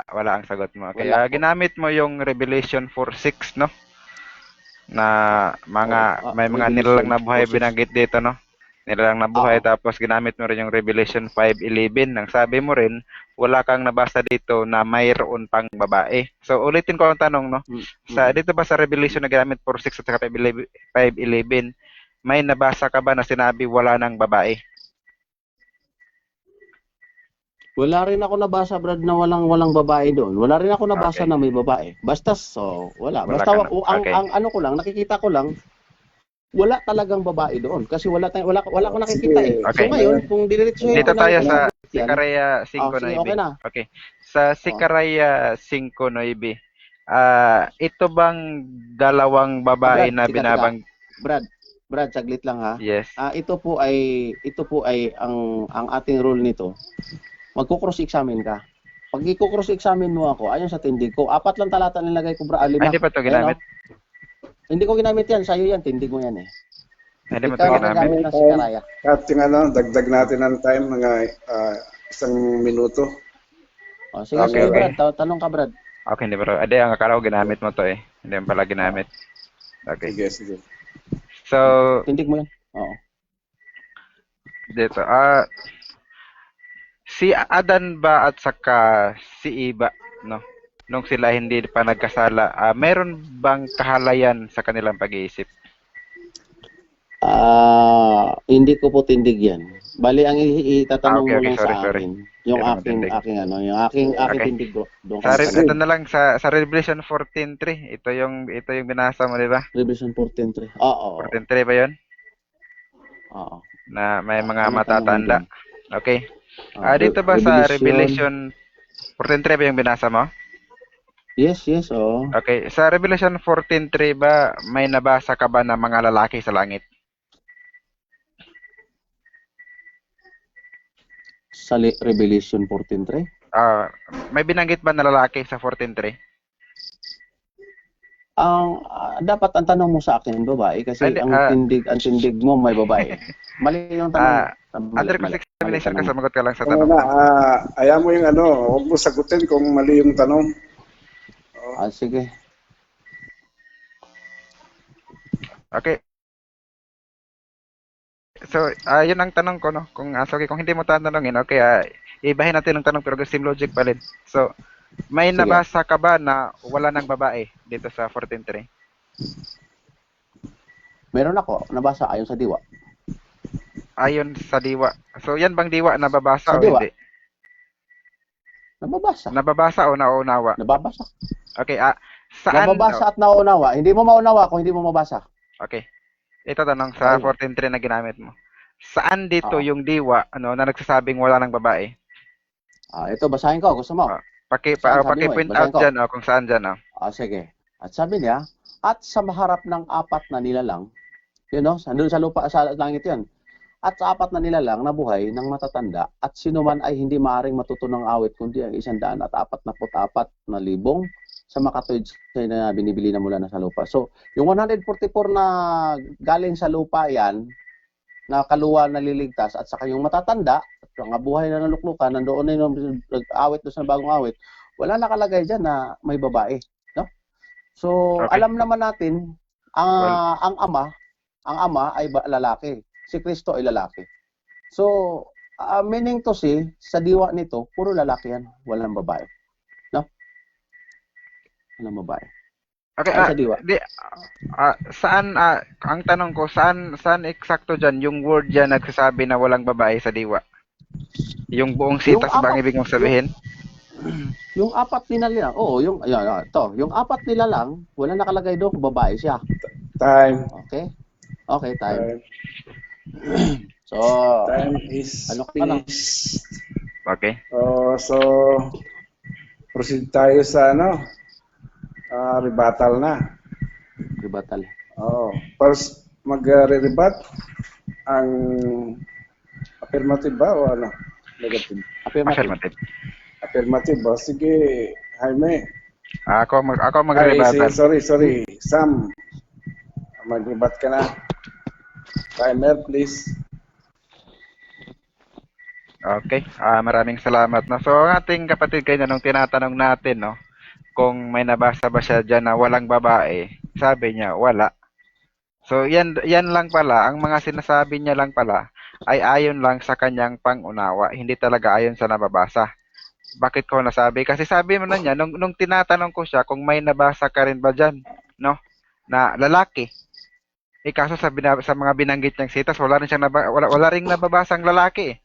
wala ang sagot mo. Wala Kaya po. ginamit mo yung Revelation 4:6, no? Na may mga Revelation nilalang na buhay 4:6. binanggit dito, no? Nilalang na buhay, Oo. tapos ginamit mo rin yung Revelation 5:11. Nang sabi mo rin, wala kang nabasa dito na mayroon pang babae. So, ulitin ko ang tanong, no? Dito ba sa Revelation na ginamit 4:6 at saka 5:11, may nabasa ka ba na sinabi wala nang babae? Wala rin ako nabasa, Brad, na walang babae doon. Wala rin ako nabasa Okay. na may babae. Basta, wala. Wala Basta, ka na. ang, Okay. ang ano ko lang, nakikita ko lang, wala talagang babae doon. Kasi wala ko nakikita eh. Okay. So ngayon, kung diretsuhin Dito ko tayo ng- sa yan, Sikaraya sige, 5:9. okay na. Okay. Sa Sikaraya 5:9, ito bang dalawang babae Brad, na teka. binabang... Brad, saglit lang ha. Yes. Ito po ay ang ating rule nito. Magko-cross-examine ka. Pag i-cross-examine mo ako, ayon sa tindig ko, 4 lang talata nilagay ko, Brad. 5. Hindi pa ito ginamit? Hindi ko ginamit yan. Sa'yo yan. Tindig mo yan eh. Hindi mo ito Ikaw ginamit? nagamit ng Sikaraya. At yung ano, dagdag natin ng time, mga 1 minuto. Sige, Okay, okay. Brad. Tanong ka, Brad. Okay, hindi pa. Ade, ang akala ko ginamit mo to eh. Hindi mo pala ginamit. Okay. Sige. So, Tindig mo yan. Oo. dito. Si Adan ba at saka si Eva, no? Nung sila hindi pa nagkasala, meron bang kahalayan sa kanilang pag-iisip? Hindi ko po tindig yan. Bali, ang itatanong Okay, mo lang sorry. sa akin, yung Hindi naman tindig. aking Okay. tindig ko. Doon Sa ka sa ito na lang sa Revelation 14:3. Ito yung binasa mo, di ba? Revelation 14:3. Oo. 14:3 ba 'yon? Oo. Na may mga Ano matatanda. tanong Okay. Dito ba sa Revelation 14:3 ba yung binasa mo? Yes, oo. Okay. Sa Revelation 14:3 ba may nabasa ka ba na mga lalaki sa langit? Sa Revelation 14:3? May binanggit ba na lalaki sa 14:3? Dapat ang tanong mo sa akin babae kasi Hindi, ang tindig mo may babae. Mali yung tanong. Under cross-examination ka, sumagot ka lang sa Ano tanong na, ko. ayaw mo yung ano, huwag mo sagutin kung mali yung tanong. Sige. Okay. So, yun ang tanong ko, no? Kung hindi mo tatanungin, okay, ibahin natin ang tanong pero same logic pa rin. So, may Sige. nabasa ka ba na wala ng babae dito sa 14:3? Meron ako nabasa ayon sa diwa. Ayon sa diwa. So, yan bang diwa nababasa Sa o diwa. hindi? Nababasa. Nababasa o nauunawa? Nababasa. Okay, saan? Nababasa at nauunawa. Hindi mo maunawa kung hindi mo mabasa. Okay. Ito tanong sa Okay. 14:3 na ginamit mo. Saan dito Oo. yung diwa na nagsasabing wala ng babae? Ito basahin ko. Gusto mo? Saan sabi mo eh? Paki-point Basahin out ko. dyan, kung saan dyan, Sige. At sabi niya, at sa maharap ng 4 na nilalang, yun no, nandun sa lupa, sa langit yun. At sa 4 na nilalang na buhay ng matatanda, at sino man ay hindi maaring matuto ng awit, kundi ang 144,000 sa makatuwid na binibili na mula na sa lupa. So, yung 144 na galing sa lupa yan, na kaluwa na liligtas, at saka yung matatanda, at mga buhay na naluklukan, nandoon na yung nag-awit doon sa bagong awit, wala nakalagay dyan na may babae. No? So, Okay. alam naman natin, ang ama ay lalaki. Si Kristo ay lalaki. So, meaning to say, sa diwa nito, puro lalaki yan, walang babae. No? Walang babae. Okay, Ay, sa diwa. saan, ang tanong ko, saan eksakto dyan yung word dyan nagsasabi na walang babae sa diwa? Yung buong sitas Yung bang apat- ibig mong sabihin? Yung 4 nila lang, yung 4 nila lang, wala nakalagay doon kung babae siya. Time. Okay? Okay, time. So, Time is ano ka lang? finished. Okay. So, proceed tayo sa rebuttal na. Rebuttal. First, magre-rebut ang affirmative ba o ano? Negative. Affirmative. Affirmative. Affirmative. Sige, Jaime. Ako magre-rebuttal. Sorry. Sam. Maglubat ka na. Timer, please. Okay, maraming salamat. No? So, ang ating kapatid kanina nung tinatanong natin, no, kung may nabasa ba siya dyan na walang babae, sabi niya, wala. So, yan lang pala, ang mga sinasabi niya lang pala, ay ayon lang sa kanyang pangunawa, hindi talaga ayon sa nababasa. Bakit ko nasabi? Kasi sabi mo na niya, nung tinatanong ko siya kung may nabasa ka rin ba dyan, no, na lalaki. Kaso sa mga binanggit niyang sitas, wala ring nababasang lalaki.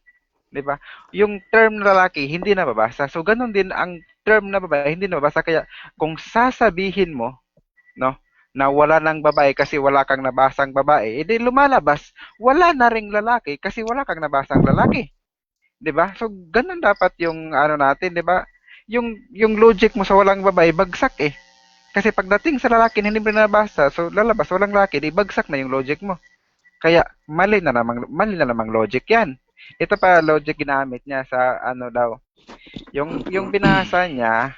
'Di ba? Yung term na lalaki hindi nababasa. So ganun din ang term na babae hindi nababasa, kaya kung sasabihin mo, no, na wala nang babae kasi wala kang nabasang babae, edi lumalabas wala na ring lalaki kasi wala kang nabasang lalaki. 'Di ba? So ganun dapat yung ano natin, 'di ba? Yung logic mo sa walang babae bagsak eh. Kasi pagdating sa lalaki hindi mo nabasa, so lalabas walang lalaki, di bagsak na yung logic mo. Kaya mali na namang logic 'yan. Ito pa logic ginamit niya sa ano daw. Yung binasa niya,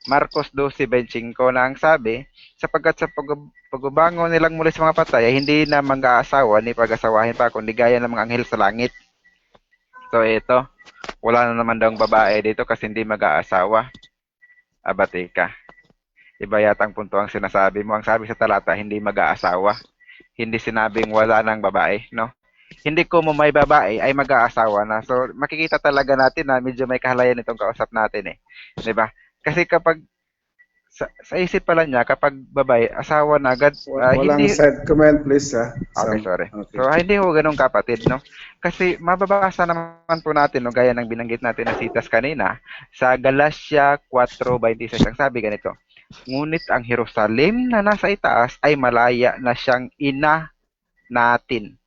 Marcos 12:25 na ang sabi, sapagkat sa pagbabangon nilang muli sa mga patay, ay hindi na mag-aasawa ni pag-asawahin pa, kundi gaya ng mga anghel sa langit. So ito, wala na naman daw babae dito kasi hindi mag-aasawa. Abate ka. Iba yata ang punto ang sinasabi mo. Ang sabi sa talata, hindi mag-aasawa. Hindi sinabing wala nang babae, no? Hindi ko mo may babae ay mag-aasawa na. So makikita talaga natin na medyo may kahalayan itong kausap natin eh. 'Di ba? Kasi kapag sa isip pala niya kapag babae, asawa na agad, Walang hindi side comment, please, ha? Okay, sorry. Okay. So hindi ho ganun kapatid, no? Kasi mababasa naman po natin, no, gaya ng binanggit natin na sitas kanina, sa Galatia 4:26 ang sabi ganito, ngunit ang Jerusalem na nasa itaas ay malaya na siyang ina natin.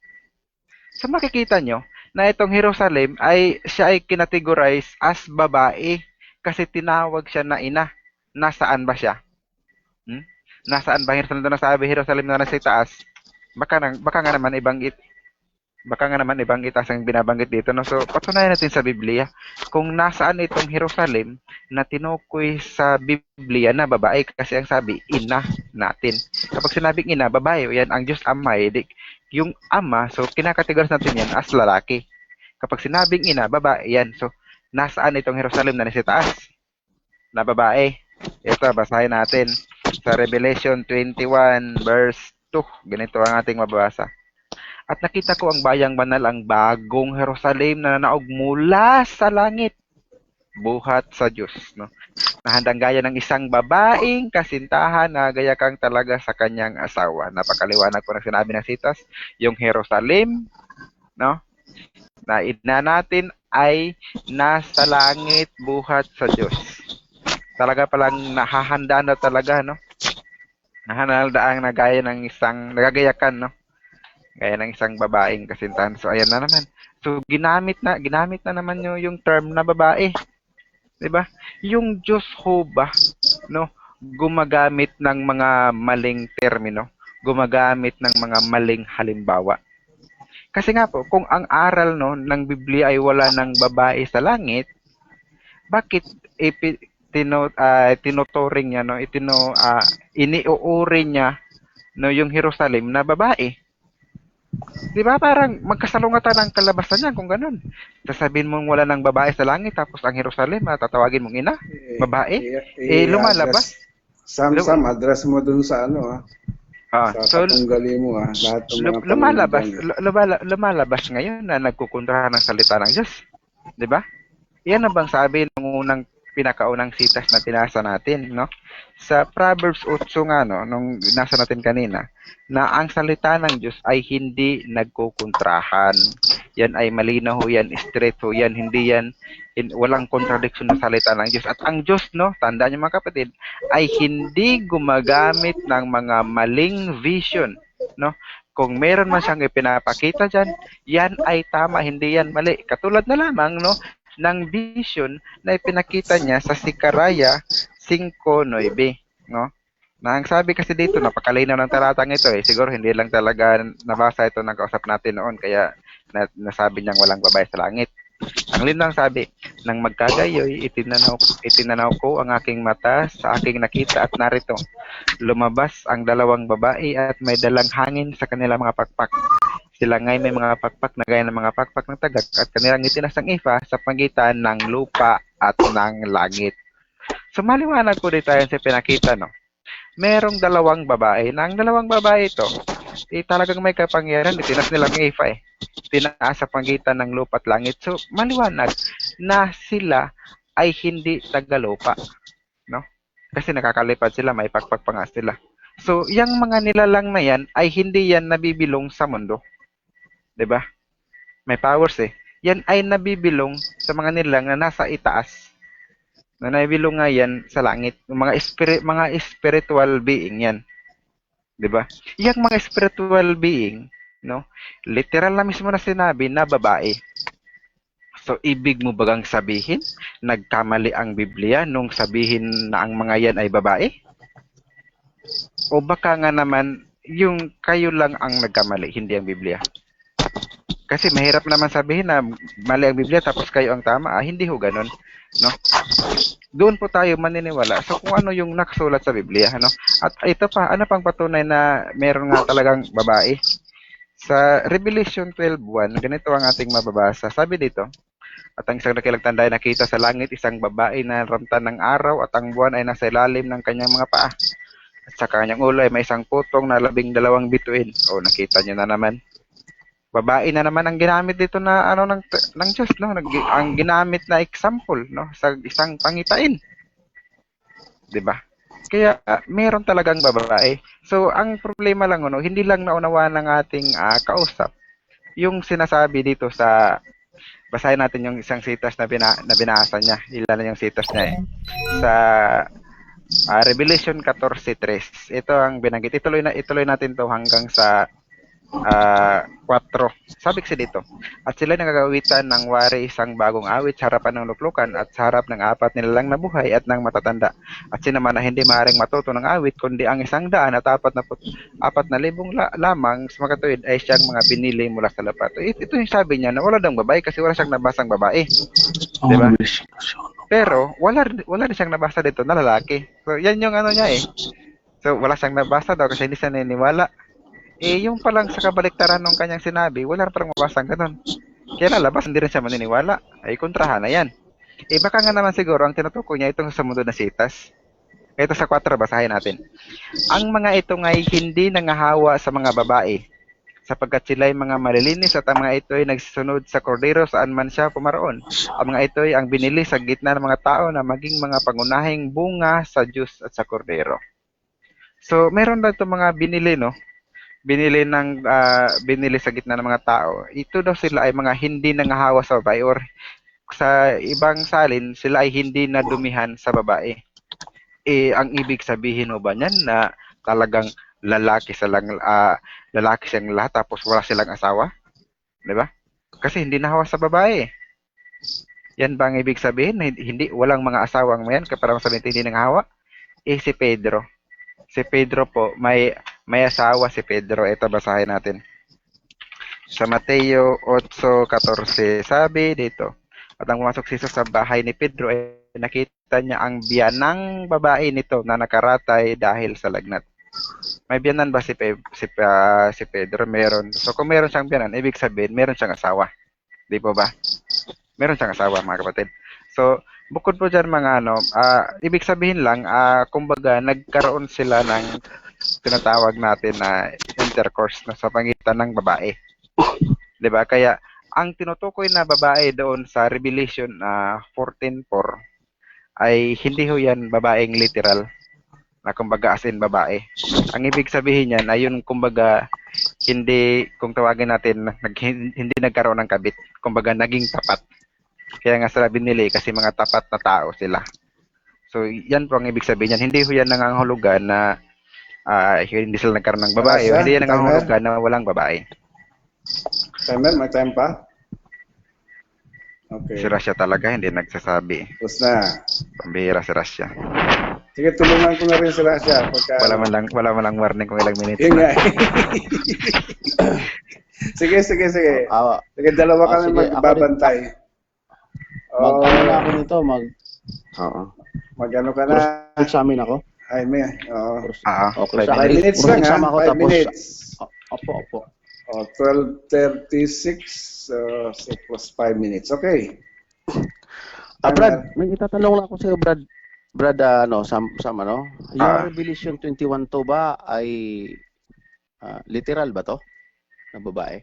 So makikita nyo na itong Jerusalem siya ay kinategorize as babae kasi tinawag siya na ina. Nasaan ba siya? Nasaan ba Jerusalem na nasabi Jerusalem na nasa itaas? Baka nga naman ibang itas ang binabanggit dito, no? So patunayan natin sa Biblia kung nasaan itong Jerusalem na tinukoy sa Biblia na babae kasi ang sabi ina natin. Kapag sinabing ina, babae, yan ang Diyos Ama, yung ama, so kinakategorize natin yan as lalaki. Kapag sinabing ina, babae yan. So nasaan itong Jerusalem na nasa taas na babae? Ito, basahin natin sa Revelation 21 verse 2. Ganito ang ating mababasa. At nakita ko ang bayang banal, ang bagong Jerusalem na nanaog mula sa langit, buhat sa Diyos, no? Na handang gaya ng isang babaeng kasintahan na gaya kang talaga sa kanyang asawa. Napakaliwanag po ng sinabi ng sitas, yung Jerusalem, no, na ina natin ay nasa langit, buhat sa Diyos. Talaga palang nahahanda na talaga, no? Nahanaldaang na gaya ng isang nagagayakan, no? Gaya ng isang babaeng kasintahan. So ayan na naman. So ginamit na naman yung term na babae. 'Di ba? Yung Diyos ho ba, no, gumagamit ng mga maling termino, gumagamit ng mga maling halimbawa. Kasi nga po, kung ang aral, no, ng Biblia ay wala ng babae sa langit, bakit tinuturing niya, no, iniuuri niya, no, yung Jerusalem na babae? Di ba parang magkasalungatan ang kalabasan niya kung ganun. Sasabihin mong wala ng babae sa langit tapos ang Jerusalem tatawagin mong ina, babae, lumalabas. Sam, address mo dun sa ano, sa katunggali mo, lahat ng mga lumalabas ngayon na nagkukontra ng salita ng Diyos. Di ba? Yan ang bang sabi ng pinakaunang sitas na pinasa natin, no? Sa Proverbs 8 nga, no, nung nasa natin kanina, na ang salita ng Diyos ay hindi nagkukontrahan. Yan ay malinaw ho yan, straight ho yan, hindi yan, walang contradiction na salita ng Diyos. At ang Diyos, no, tandaan niyo mga kapatid, ay hindi gumagamit ng mga maling vision, no? Kung meron man siyang ipinapakita dyan, yan ay tama, hindi yan mali. Katulad na lamang, no, ng vision na ipinakita niya sa Sikaraya 5:9, no? Na ang sabi kasi dito, napakalinaw ng talatang ito eh. Siguro hindi lang talaga nabasa ito ng kausap natin noon, kaya nasabi niyang walang babae sa langit. Ang linang sabi, Nang magkagayoy, itinanaw ko ang aking mata sa aking nakita at narito, lumabas ang dalawang babae at may dalang hangin sa kanilang mga pakpak. Sila ngay may mga pakpak na gaya ng mga pakpak ng tagak at kanilang itinas ng ifa sa pagitan ng lupa at ng langit. So maliwanag ko dito yan sa pinakita, no? Merong dalawang babae. Na ang dalawang babae ito, talagang may kapangyarihan. Itinas nilang ifa eh. Tinaas sa pagitan ng lupa at langit. So maliwanag na sila ay hindi tagalupa, no? Kasi nakakalipad sila, may pakpak pa nga sila. So, yung mga nilalang na yan ay hindi yan nabibilong sa mundo. 'Di ba? May powers eh. Yan ay nabibilong sa mga nilalang na nasa itaas. Na nabibilong nga yan sa langit. Mga spiritual being yan. 'Di ba? Yung mga spiritual being, no? Literal na mismo na sinabi na babae. So, ibig mo bagang sabihin, nagkamali ang Biblia nung sabihin na ang mga yan ay babae? O baka nga naman, yung kayo lang ang nagkamali, hindi ang Biblia? Kasi mahirap naman sabihin na mali ang Biblia tapos kayo ang tama. Hindi ho ganun, no? Doon po tayo maniniwala sa kung ano yung nakasulat sa Biblia, no? At ito pa, ano pang patunay na meron nga talagang babae? Sa Revelation 12:1, ganito ang ating mababasa. Sabi dito, at ang isang dakilang tanda ay nakita sa langit isang babae na ramtan ng araw at ang buwan ay nasa ilalim ng kanyang mga paa. At sa kanyang ulo ay may isang putong na 12 bituin. O, nakita nyo na naman. Babae na naman ang ginamit dito na ano ng Diyos, no? Ang ginamit na example, no? Sa isang pangitain. 'Di ba? Kaya meron talagang babae. So, ang problema lang, no, hindi lang naunawaan ng ating kausap yung sinasabi dito sa basahin natin yung isang sitas na binasa niya. Ilan na yung sitas niya eh. Sa Revelation 14:3. Ito ang binanggit. Ituloy natin to hanggang sa 4. Sabi kasi dito, at sila nagagawitan ng wari isang bagong awit sa harapan ng luplukan at sa harap ng 4 nilalang na buhay at ng matatanda. At sinaman na hindi maaaring matuto ng awit, kundi ang 100 at 4,000 lamang sa makatuwid ay siyang mga binili mula sa lupa. Ito yung sabi niya na wala daw babae kasi wala siyang nabasang babae. Diba? Pero wala rin siyang nabasa dito na lalaki. So yan yung ano niya eh. So wala siyang nabasa daw kasi hindi siya naniniwala. Yung palang sa kabaliktaran ng kanyang sinabi, wala palang mabasang ganun. Kaya lalabas, hindi rin siya maniniwala. Kontrahan na yan. Baka nga naman siguro, ang tinutukoy niya itong sa mundo na sitas. Ito sa 4, basahin natin. Ang mga ito ay hindi nangahawa sa mga babae, sapagkat sila ay mga malilinis at ang mga ito ay nagsusunod sa kordero saan man siya pumaroon. Ang mga ito ay ang binili sa gitna ng mga tao na maging mga pangunahing bunga sa Diyos at sa kordero. So, meron daw itong mga binili, no? Binili sa gitna ng mga tao. Ito daw sila ay mga hindi nangahawa sa babae or sa ibang salin, sila ay hindi nadumihan sa babae. Ang ibig sabihin mo ba niyan na talagang lalaki siyang lahat tapos wala silang asawa? 'Di ba? Kasi hindi nahawa sa babae. Yan ba ang ibig sabihin? Hindi walang mga asawang mayan para masabihin hindi nangahawa? Si Pedro. Si Pedro po, may asawa si Pedro. Ito, basahin natin. Sa Mateo 8:14, sabi dito, at ang pumasok si Jesus sa bahay ni Pedro, ay nakita niya ang biyanang babae nito na nakaratay dahil sa lagnat. May biyanan ba si Pedro? Meron. So kung meron siyang biyanan, ibig sabihin, meron siyang asawa. Di po ba? Meron siyang asawa, mga kapatid. So, bukod po dyan mga ibig sabihin lang, kumbaga, nagkaroon sila ng tinatawag natin na intercourse na sa pagitan ng babae. 'Di ba? Kaya ang tinutukoy na babae doon sa Revelation 14:4 ay hindi ho yan babaeng literal na kumbaga as in babae. Ang ibig sabihin niyan ay yun kumbaga hindi, kung tawagin natin, hindi nagkaroon ng kabit. Kumbaga naging tapat. Kaya nga sila binili kasi mga tapat na tao sila. So yan po ang ibig sabihin niyan. Hindi ho yan nangangahulugan na hindi sila nagkaroon ng babae. Hindi yan nangangahulugan na walang babae. Timer, may time pa? Okay. Si Rasya talaga hindi nagsasabi. Tapos na. Pambihira si Rasya. Sige, tulungan ko na rin si Rasya. Wala man lang warning kung ilang minutes. Yun nga. Sige. Sige, dalawa kami magbabantay. Mag-ano na ako nito, Oo. Mag-ano ka na? Examine ako. Jaime. Oo. Okay, 5 sa 5 minutes lang ha. exam ako 5 tapos minutes. opo. 12:36 so plus 5 minutes. Okay. Brad, may itatanong lang ako sa iyo, Brad. Brad, Sam, yung Ah. Revelation 21 to ba ay literal ba to? Na babae?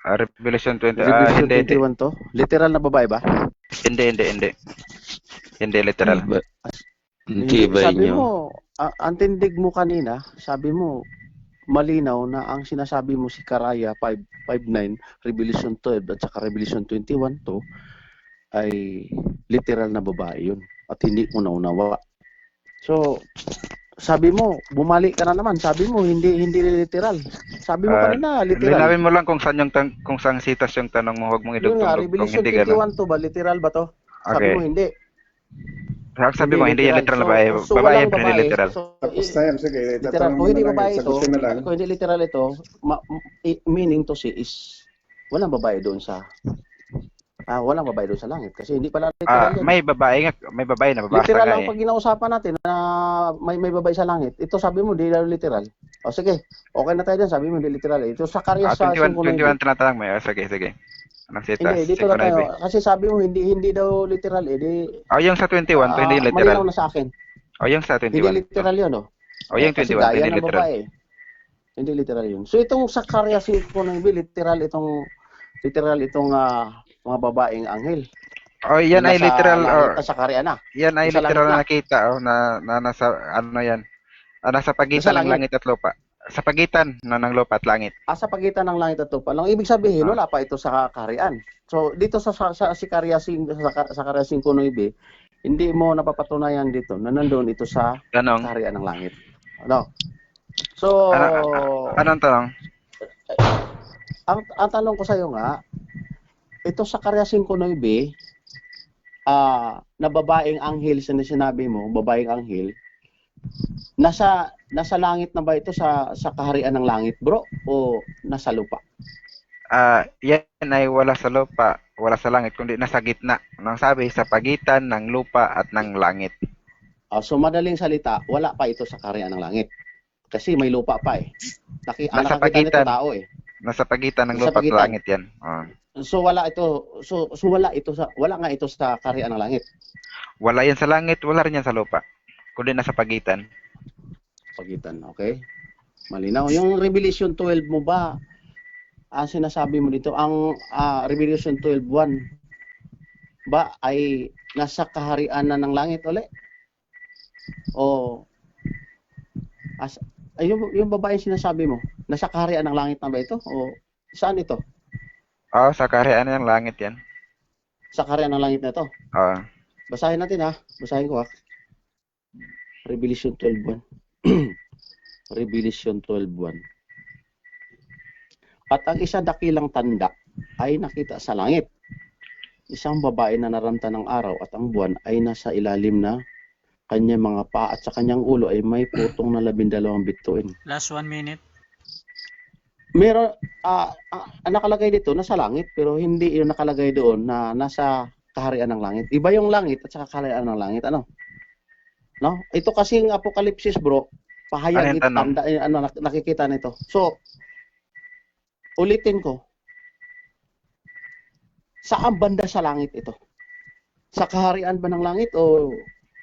Revelation 20. Revelation Hindi. 21 to? Literal na babae ba? Hindi. Hindi literal. Hindi ba Sabi inyo? mo, ang tindig mo kanina, sabi mo, malinaw na ang sinasabi mo si Karaya 5:9, Revelation 12 at saka Revelation 21 to ay literal na babae yun at hindi mo naunawa. So, sabi mo, bumalik ka na naman. Sabi mo, hindi literal. Sabi mo kanina, literal. Linawin mo lang kung saan sitas yung tanong mo, huwag mong Yun nga, idugtong kung Revelation hindi gano'n. 21 to ba? Literal ba to? Sabi Okay. mo, hindi. Sabi mo, hindi yan literal na babae. So, Babae, walang hindi literal. So, Tapos na yan. Sige. literal. Tatanong Kung mo hindi na lang. babae ito, Sagutin na lang. kung hindi literal ito, meaning to say is, walang babae doon sa langit. Kasi hindi pala literal yan. May babae na babasa Literal nga lang eh. pag ginausapan natin na may babae sa langit. Ito sabi mo, di daw literal. O sige, okay na tayo dyan. Sabi mo, hindi literal. Ito sa karya sa 21 tinatanong mo. Sige. Anong sitas? Hindi, dito na tayo. 5:9. Kasi sabi mo, hindi daw literal. Yung sa 21, to hindi literal. Malinaw na sa akin. Yung sa 21. Hindi literal yun, no? Yung Kasi 21, gaya hindi ng literal. babae. Hindi literal yun. So itong sa karya 5:9, literal itong mga babaeng anghel. Yan ay Nasa literal langit at sa karya na. yan ay Nasa literal langit na na. nakita na nasa yan. Nasa pagitan Nasa ng langit at lupa. Sa pagitan ng lupa at langit. Sa pagitan ng langit at lupa. Ang ibig sabihin, wala pa ito sa kaharian. So dito sa si karya 5:9, hindi mo napapatunayan dito na nandoon ito sa Tanong. kaharian ng langit. Ano? So Anong tanong? ang tanong ko sa iyo nga, ito sa karya 5:9, na babaeng anghel sa sinabi mo, babaeng anghel, nasa langit na ba ito sa kaharian ng langit, bro, o nasa lupa? Yan ay wala sa lupa, wala sa langit, kundi nasa gitna. Nang sabi, sa pagitan ng lupa at ng langit. So madaling salita, wala pa ito sa kaharian ng langit. Kasi may lupa pa eh. Nasa Nakakita pagitan. nito tao eh. Nasa pagitan ng Nasa lupa at pagitan. langit yan. So wala nga ito sa kaharian ng langit. Wala yan sa langit, wala rin yan sa lupa. Kundi nasa pagitan. Pagitan, okay? Malinaw. Yung Revelation 12 mo ba, ang sinasabi mo dito, ang Revelation 12:1 ba ay nasa kaharian na ng langit ulit? O yung babae sinasabi mo, nasa kaharian ng langit na ba ito? O saan ito? Sa kaharian ng langit yan. Sa kaharian ng langit na ito? Basahin natin Basahin ko Revelation 12:1. Revelation 12:1. At ang isa dakilang tanda ay nakita sa langit. Isang babae na naramta ng araw at ang buwan ay nasa ilalim na kanyang mga paa at sa kanyang ulo ay may putong na 12 bituin. Last 1 minute. Meron, nakalagay dito nasa langit pero hindi yung nakalagay doon na nasa kaharian ng langit. Iba yung langit at saka kaharian ng langit. Ano? No? Ito kasing Apokalipsis, bro. Pahayag ito, nakikita nito. So, ulitin ko. Saan banda sa langit ito? Sa kaharian ba ng langit o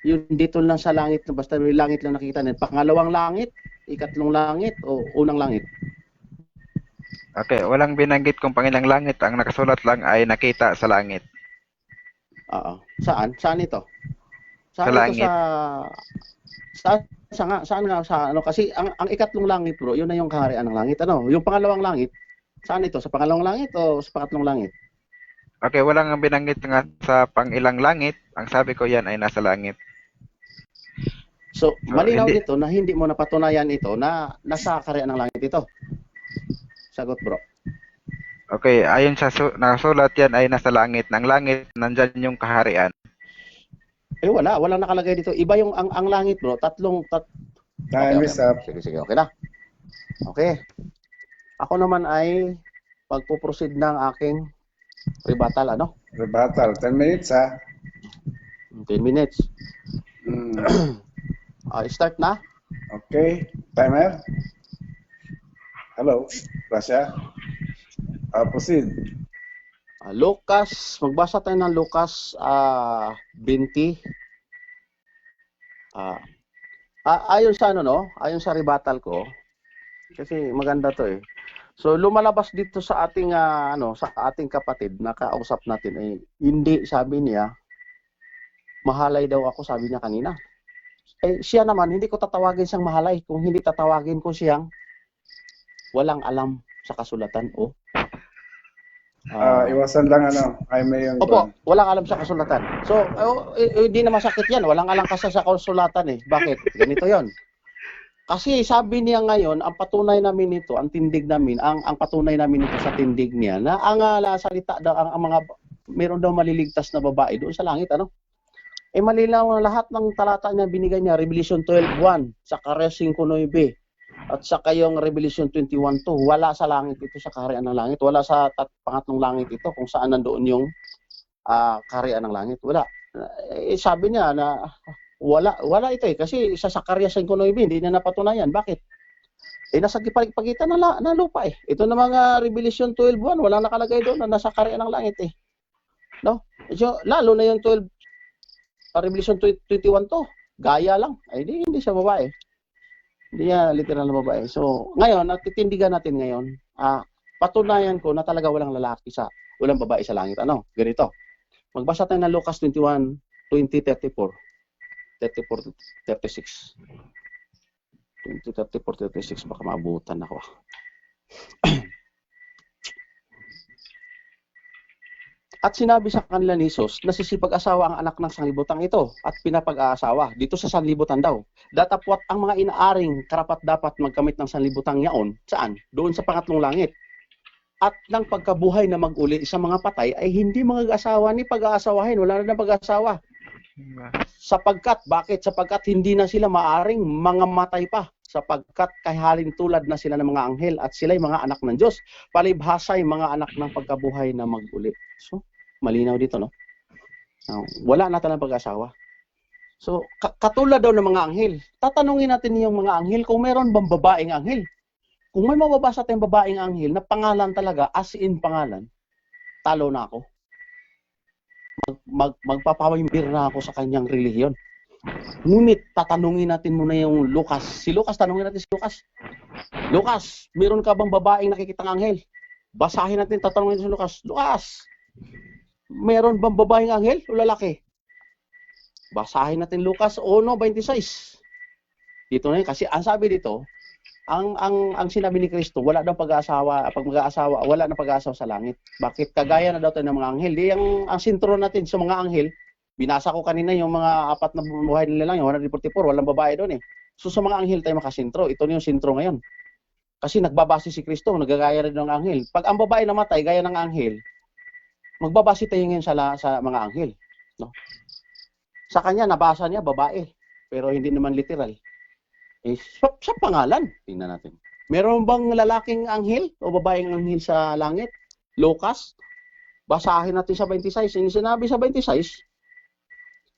yung dito lang sa langit, basta may langit lang nakikita nito? Pangalawang langit, ikatlong langit o unang langit? Okay, walang binanggit kung pangilang langit. Ang nakasulat lang ay nakita sa langit. Saan? Saan ito? Saan Sa ito langit. Saan nga sa ano kasi ang ikatlong langit, bro, yun na yung kaharian ng langit. Ano? Yung pangalawang langit, saan ito? Sa pangalawang langit o sa pangatlong langit? Okay, walang binanggit nga sa pangilang langit. Ang sabi ko yan ay nasa langit. So, malinaw hindi- dito na hindi mo napatunayan ito na nasa kaharian ng langit ito. Sagot, bro. Okay, ayon sa nakasulat yan ay nasa langit. Ng langit, nandyan yung kaharian. Walang nakalagay dito. Iba yung ang langit, bro. Time is up. Sige, okay na. Okay. Ako naman ay pagpo-proceed ng aking Rebuttal, ano? Rebuttal. 10 minutes, ha? 10 minutes. Hmm. Start na. Okay. Timer. Hello. Gracia. Proceed. Lucas, magbasa tayo ng Lucas 20. Ayon sa ano, no? Ayon sa rebuttal ko, kasi maganda to eh. So lumalabas dito sa ating sa ating kapatid na kausap natin eh, hindi, sabi niya, mahalay daw ako, sabi niya kanina. Eh siya naman, hindi ko tatawagin siyang mahalay, kung hindi tatawagin ko siyang walang alam sa kasulatan o Iwasan lang ay may yung opo, walang alam sa kasulatan. So, hindi na masakit yan. Walang alam kasi sa kasulatan eh. Bakit? Ganito yon. Kasi sabi niya ngayon, ang patunay namin nito, ang tindig namin, ang patunay namin nito sa tindig niya, na ang salita daw, ang mga, meron daw maliligtas na babae doon sa langit, ano? Eh malinaw na lahat ng talata niya binigay niya, Revelation 12:1, sa Res 5:9, at saka yung Revelation 21:2, wala sa langit ito, sa kaharian ng langit. Wala sa pangatlong langit ito kung saan nandoon yung kaharian ng langit. Wala. Sabi niya na wala ito eh. Kasi sa Zacarias 5:9, hindi na napatunayan. Bakit? Nasa pagitan ng lupa eh. Ito na mga Revelation 12:1, wala nakalagay doon na nasa kaharian ng langit eh. No? So, lalo na yung Revelation 21:2, gaya lang. Ay, hindi siya babae. Hindi niya literal na babae. So, ngayon, natitindigan natin ngayon, patunayan ko na talaga walang babae sa langit. Ano? Ganito. Magbasa tayo ng Lucas 21:20-34. 34-36. 20:34-36, baka maabutan ako. At sinabi sa kanila ni Jesus, nasisipag-asawa ang anak ng sanglibutang ito at pinapag-aasawa. Dito sa sanlibutan daw. Datapwat ang mga inaaring karapat-dapat magkamit ng sanlibutang yaon. Saan? Doon sa pangatlong langit. At ng pagkabuhay na mag-uli sa mga patay ay hindi mag-asawa ni pag-aasawahin. Wala na pag-aasawa. Bakit? Sapagkat hindi na sila maaring mga matay pa. Sapagkat kahalin tulad na sila ng mga anghel at sila'y mga anak ng Diyos. Palibhasa'y mga anak ng pagkabuhay na mag-uli. So, malinaw dito, no? Wala na talagang pag-asawa. So, katulad daw ng mga anghel. Tatanungin natin yung mga anghel kung meron bang babaeng anghel. Kung may mababasa tayong babaeng anghel na pangalan talaga, as in pangalan, talo na ako. Magpapawimbir na ako sa kanyang relihiyon. Ngunit tatanungin natin muna yung Lucas. Si Lucas, tanungin natin si Lucas. Lucas, meron ka bang babaeng nakikitang anghel? Basahin natin, tatanungin natin si Lucas. Lucas, meron bang babaeng anghel o lalaki? Basahin natin Lucas 1:26. Dito na yun, kasi ang sabi dito, ang sinabi ni Kristo, wala daw pag-aasawa, pag mag-aasawa, wala na pag-aasawa sa langit. Bakit? Kagaya na daw tayo ng mga anghel. Di ang sintro natin sa mga anghel, binasa ko kanina yung mga 4 na buhay nila lang, yung 144, walang babae doon eh. So sa mga anghel tayo makasintro. Ito na yung sintro ngayon. Kasi nagbabase si Kristo, nagagaya rin ng anghel. Pag ang babae namatay, gaya ng anghel, magbabase tayo ngayon sa mga anghel. No? Sa kanya, nabasa niya, babae. Pero hindi naman literal. Sa pangalan, tingnan natin. Meron bang lalaking anghel o babaeng anghel sa langit? Lucas? Basahin natin sa 26. Yung sinabi sa 26,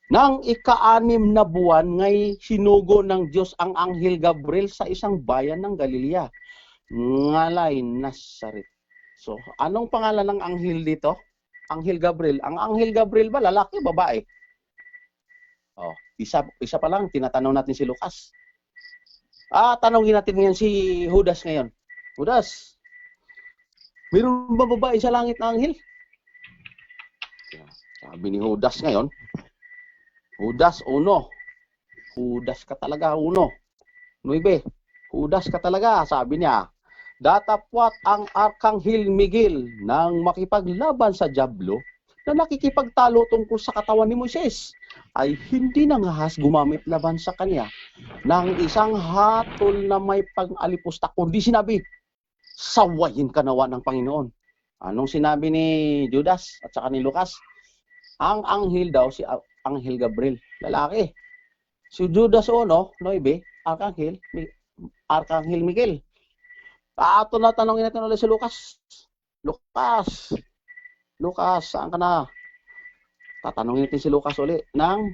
nang ika-6 na buwan, ngay sinugo ng Diyos ang anghel Gabriel sa isang bayan ng Galilea. Ngalay Nazaret. So, anong pangalan ng anghel dito? Anghel Gabriel. Ang anghel Gabriel ba, lalaki o babae? Isa pa lang, tinatanong natin si Lucas. Tanongin natin ngayon si Judas ngayon. Judas, mayroon ba babae sa langit na anghel? Sabi ni Judas ngayon, Judas, uno. Judas ka talaga, uno. 9. Judas ka talaga, sabi niya. Datapwat ang Arkanghel Miguel nang makipaglaban sa Diablo na nakikipagtalo tungkol sa katawan ni Moises ay hindi nangahas gumamit laban sa kanya ng isang hatol na may pang-alipustak, kundi sinabi, sawayin ka nawa ng Panginoon. Anong sinabi ni Judas at saka ni Lucas? Ang anghel daw, si Anghel Gabriel, lalaki. Si Judas 1:9, Arkanghel Miguel. Ito na tanongin natin ulit si Lucas. Lucas, Lucas, saan ka na? Tatanungin natin si Lucas uli ng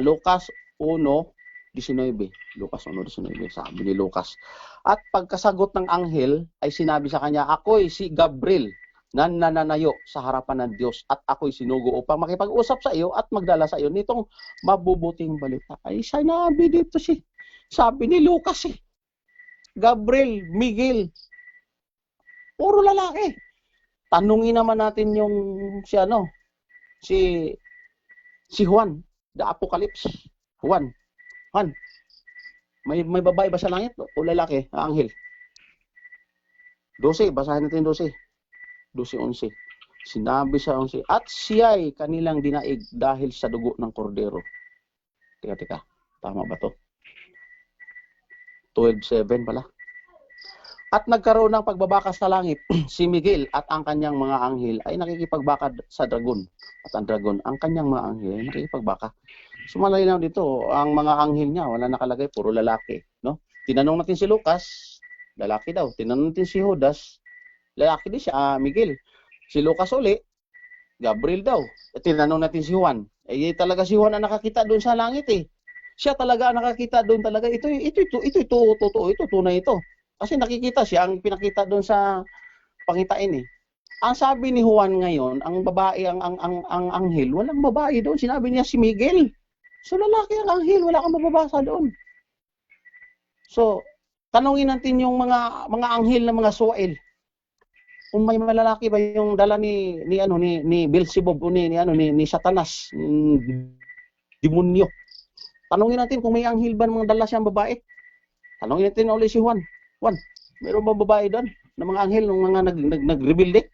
Lucas 1:19. Lucas 1:19, sabi ni Lucas. At pagkasagot ng anghel ay sinabi sa kanya, ako'y si Gabriel na nananayo sa harapan ng Diyos at ako'y sinugo upang makipag-usap sa iyo at magdala sa iyo nitong mabubuting balita. Ay sinabi dito sabi ni Lucas Gabriel, Miguel, puro lalaki. Tanungin naman natin yung si Juan, the Apocalypse. Juan, may babae ba sa langit o lalaki? Anghel. 12, basahin natin 12. 12:11. Sinabi sa 11, at siya'y kanilang dinaig dahil sa dugo ng kordero. Teka. Tama ba to? 12:7 pala. At nagkaroon ng pagbabaka sa langit, si Miguel at ang kanyang mga anghel ay nakikipagbaka sa dragon. At ang dragon, ang kanyang mga anghel ay nakikipagbaka. So malinaw dito, ang mga anghel niya, wala nakalagay, puro lalaki. No? Tinanong natin si Lucas, lalaki daw. Tinanong natin si Judas, lalaki din siya, Miguel. Si Lucas uli, Gabriel daw. At tinanong natin si Juan. Talaga si Juan ang nakakita doon sa langit Siya talaga ang nakakita doon talaga. Ito, totoo, ito, tunay ito. Kasi nakikita siya, ang pinakita doon sa pangitain Ang sabi ni Juan ngayon, ang babae, ang anghel, walang babae doon. Sinabi niya si Miguel. So lalaki ang anghel, wala kang mababasa doon. So, tanungin natin yung mga anghel na mga suwail. Kung may malalaki ba yung dala ni Beelzebub o ni Satanas, demonyo. Tanungin natin kung may anghel ba mga dala siyang babae. Tanungin natin ulit si Juan. Juan, mayroon ba babae doon na mga anghel ng mga nag-rebelde?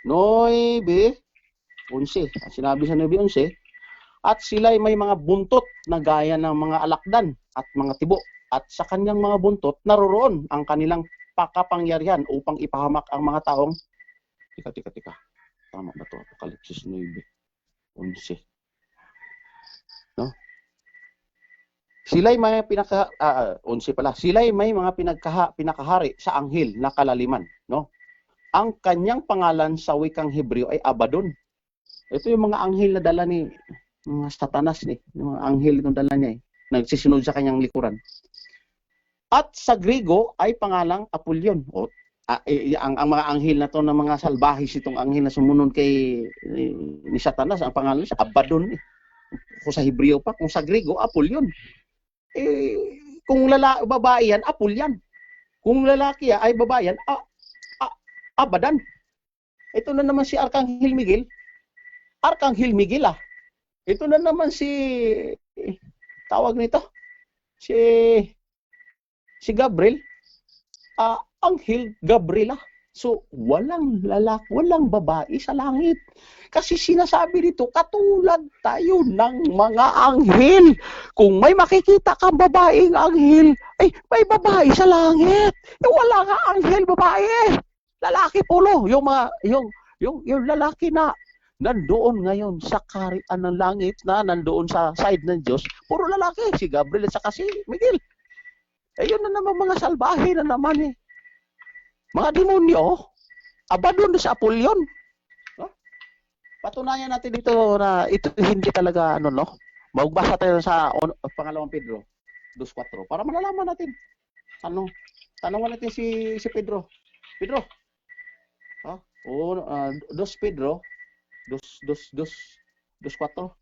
9:11. Sinabi sa 9:11, at sila'y may mga buntot na gaya ng mga alakdan at mga tibo. At sa kanyang mga buntot, naroroon ang kanilang pakapangyarihan upang ipahamak ang mga taong. Tika. Tama ba ito? Apocalypse 9:11. No? Sila'y may Sila'y may mga pinakahari sa anghel na kalaliman, no? Ang kanyang pangalan sa wikang Hebreo ay Abaddon. Ito yung mga anghel na dala ni mga Satanas yung mga anghel itong dala niya nagsisunod sa kanyang likuran. At sa Griego ay pangalang Apollyon. Ang mga anghel na to na mga salbahis itong anghel na sumunod kay ni Satanas, ang pangalan niya Abaddon. Kung sa Hebreo pa, kung sa Griego Apollyon. Kung babae yan, Apolyan. Kung lalaki ay babae yan, Abadan. Ito na naman si Arkanghel Miguel. Ito na naman tawag nito, si Gabriel. Anghel Gabriela. So, walang lalaki, walang babae sa langit. Kasi sinasabi dito, katulad tayo ng mga anghel. Kung may makikita kang babaeng anghel, may babae sa langit. Wala nga anghel babae. Lalaki polo. Yung lalaki na nandoon ngayon sa kaharian ng langit na nandoon sa side ng Diyos, puro lalaki. Si Gabriel at saka si Miguel. Yun na naman mga salbahe na naman mga demonyo, Abaddon sa Apollyon. No? Patunayan natin dito na ito hindi talaga Magbasa tayo sa pangalawang Pedro 2:4 para malalaman natin. Tanungan natin si Pedro. Pedro. 2 Pedro 2:4.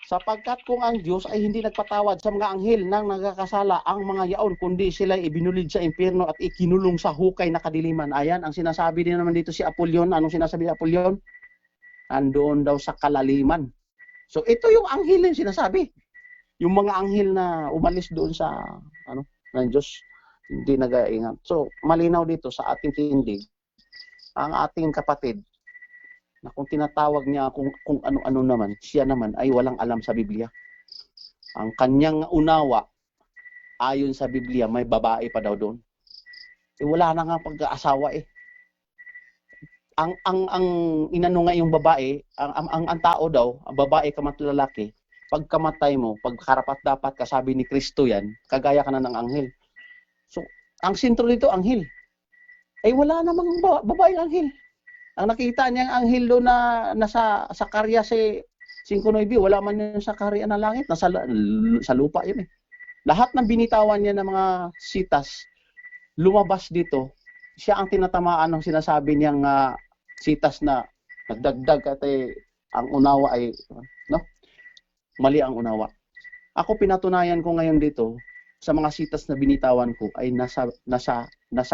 Sapagkat kung ang Diyos ay hindi nagpatawad sa mga anghel nang nagkakasala ang mga yaon, kundi sila ibinulid sa impyerno at ikinulong sa hukay na kadiliman. Ayan, ang sinasabi din naman dito si Apollyon. Anong sinasabi ni Apollyon? Andoon daw sa kalaliman. So ito yung anghel yung sinasabi. Yung mga anghel na umalis doon sa ng Diyos, hindi nag-iingat. So malinaw dito sa ating tindig, ang ating kapatid na kung tinatawag niya kung ano-ano naman, siya naman ay walang alam sa Biblia. Ang kanyang unawa, ayon sa Biblia, may babae pa daw doon. Wala na nga pag-aasawa Ang inano nga yung babae, ang tao daw, ang babae kamat lalaki, pag kamatay mo, pag karapat dapat kasabi ni Kristo yan, kagaya ka na ng anghel. So, ang sentro dito, anghel. Wala namang babaeng anghel. Ang nakita niyang anghel doon na nasa sa karya si 5:9, wala man yun sa kaharian ng langit, sa lupa yun eh. Lahat ng binitawan niya ng mga sitas, lumabas dito, siya ang tinatamaan ng sinasabi niyang sitas na nagdagdag at ang unawa ay, no? Mali ang unawa. Ako pinatunayan ko ngayon dito, sa mga sitas na binitawan ko, ay nasa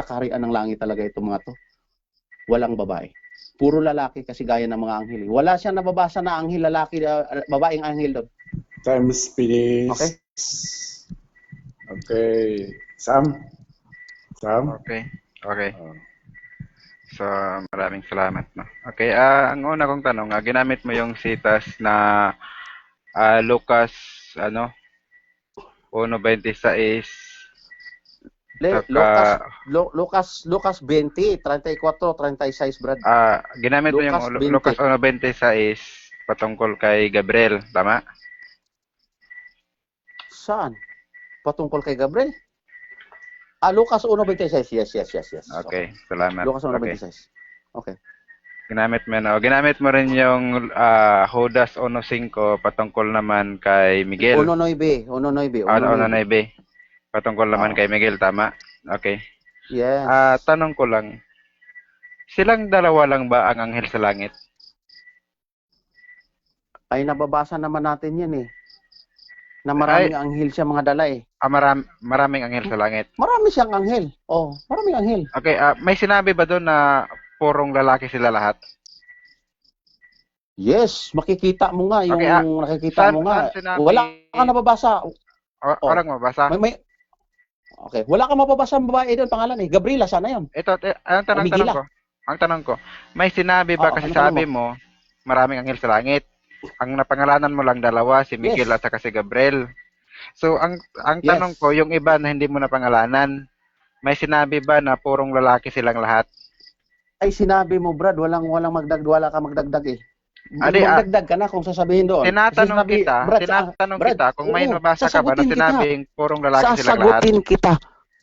kaharian ng langit talaga itong mga to. Walang babae. Puro lalaki kasi gaya ng mga anghel. Wala siyang nababasa na anghel, lalaki, babaeng anghel doon. Time is finished. Okay. Okay. Sam? Okay. Okay. Oh. So, maraming salamat, no? Okay, ang una kong tanong, ginamit mo yung sitas na Lucas, 1:26, saka, Lucas 20, 34, 36, Brad. ginamit mo yung Lucas 20. Lucas 1:26 patungkol kay Gabriel, tama? Saan? Patungkol kay Gabriel? Lucas 1:26. Yes. Okay, salamat. Lucas Okay. 1:26. Okay. Ginamit mo, no? Ginamit mo rin yung Judas 1:5 patungkol naman kay Miguel. 1:9. Patungkol naman kay Miguel, tama? Okay. Yes. Tanong ko lang, silang dalawa lang ba ang anghel sa langit? Ay nababasa naman natin yan eh. Na maraming anghel siya mga dala eh. Maraming anghel sa langit. Marami siyang anghel. Oh, maraming anghel. Okay, may sinabi ba doon na purong lalaki sila lahat? Yes, makikita mo nga yung Okay, nakikita mo nga. saan sinabi- Wala kang nababasa. Walang mabasa? Okay, wala kang mababasa ang babae doon, pangalan eh. Gabriela, sana yun. Ito, ang tanong ko, may sinabi ba kasi ano sabi mo, maraming anghel sa langit. Ang napangalanan mo lang dalawa, si Miguel Yes. at saka si Gabriel. So, ang Yes. tanong ko, yung iba na hindi mo napangalanan, may sinabi ba na purong lalaki silang lahat? Ay sinabi mo, Brad, wala ka magdagdag eh. Adi, Magdagdag ka na kung sasabihin doon. Tinatanong Kasi tinatanong Brad, kita kung may oo, nabasa ka ba na sasagutin kita. sinabing purong lalaki silang lahat? Sasagutin kita.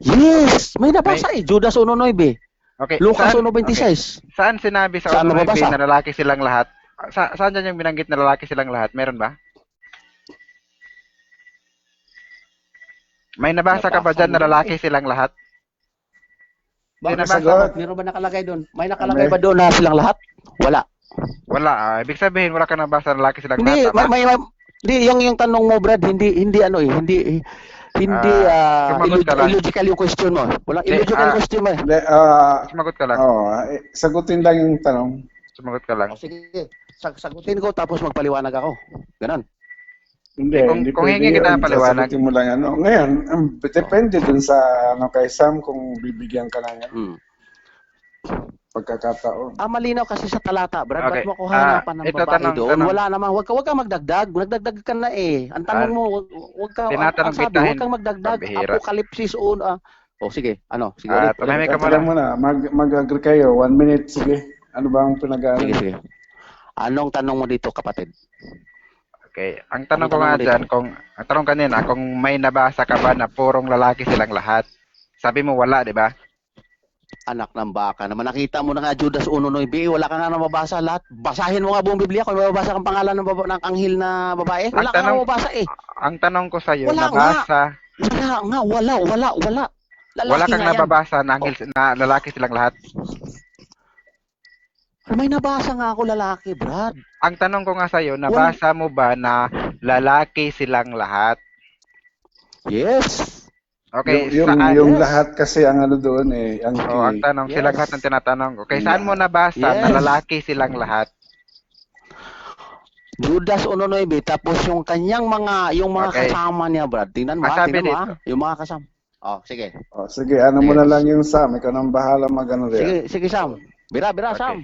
Yes, may nabasa eh. Judas 1:9. Okay, Lucas saan, 1:26. saan sinabi sa Saan 1:9 nababasa? na lalaki silang lahat? Saan dyan yung binanggit na lalaki silang lahat? Meron ba? May nabasa ka ba Nabasa dyan na mo lalaki silang lahat? Bakit nabasa sagot? ko. Meron ba nakalagay doon? May nakalagay ba doon na silang lahat? Wala. Wala. Ibig sabihin, wala ka nabasa na lalaki silang Hindi, lahat. Tama? hindi yung tanong mo, Brad, hindi sumagot ka lang. illogical yung question mo. Walang illogical question mo. Hindi, Sumagot ka lang. sagutin lang yung tanong. Sumagot ka lang. O sige, sagutin ko tapos magpaliwanag ako. Ganon. Hindi, Kung pwede hingi kita yun. ng paliwanag. Sasagutin mo lang Ngayon, depende dun sa kay Sam kung bibigyan ka ng pagkakataon. Malinaw kasi sa talata, Brad. Okay. Ba't mo ako hanapan ng Ito, babae tanong. doon? Wala naman. Huwag ka magdagdag. Nagdagdag ka na eh. Ang tanong mo, huwag ka, tinatanong ang sabi, kita, huwag kang magdagdag. pambihira. Apokalipsis o sige. Sige, ulit. tumahimik ka Teka muna. muna, mag-agree kayo. 1 minute, sige. Ano ba ang pinag-aaral? Sige. Anong tanong mo dito, kapatid? Okay. Ang tanong ko Ang nga tanong mo dyan, ang tanong kanina, kung may nabasa ka ba na purong lalaki silang lahat? Sabi mo wala, di ba? Anak ng baka naman. Nakita mo na nga Judas 1:9. Wala ka nga nababasa lahat. Basahin mo nga buong Biblia kung mababasa kang pangalan ng anghel na babae. Wala ka nga mababasa eh. Ang tanong ko sa'yo, Wala nabasa, Wala. Lalaki wala kang nga yan. nababasa na, na lalaki silang lahat? May nabasa nga ako lalaki, Brad. Ang tanong ko nga sa'yo, nabasa mo ba na lalaki silang lahat? Yes. Okay, yung Yes. lahat kasi ang doon ang ang tanong, Yes. silang lahat ang tinatanong ko. Okay, saan mo nabasa na Yes. lalaki silang lahat? Judas 1:9 tapos yung kanyang yung mga Okay. kasama niya, Brad. Tingnan mo, Sabi tingnan mo dito. Yung mga kasama. Sige. Sige, mo na lang yung Sam. Ikaw nang bahala mag-ano rin. Sige, Sam. Bira, Okay. Sam.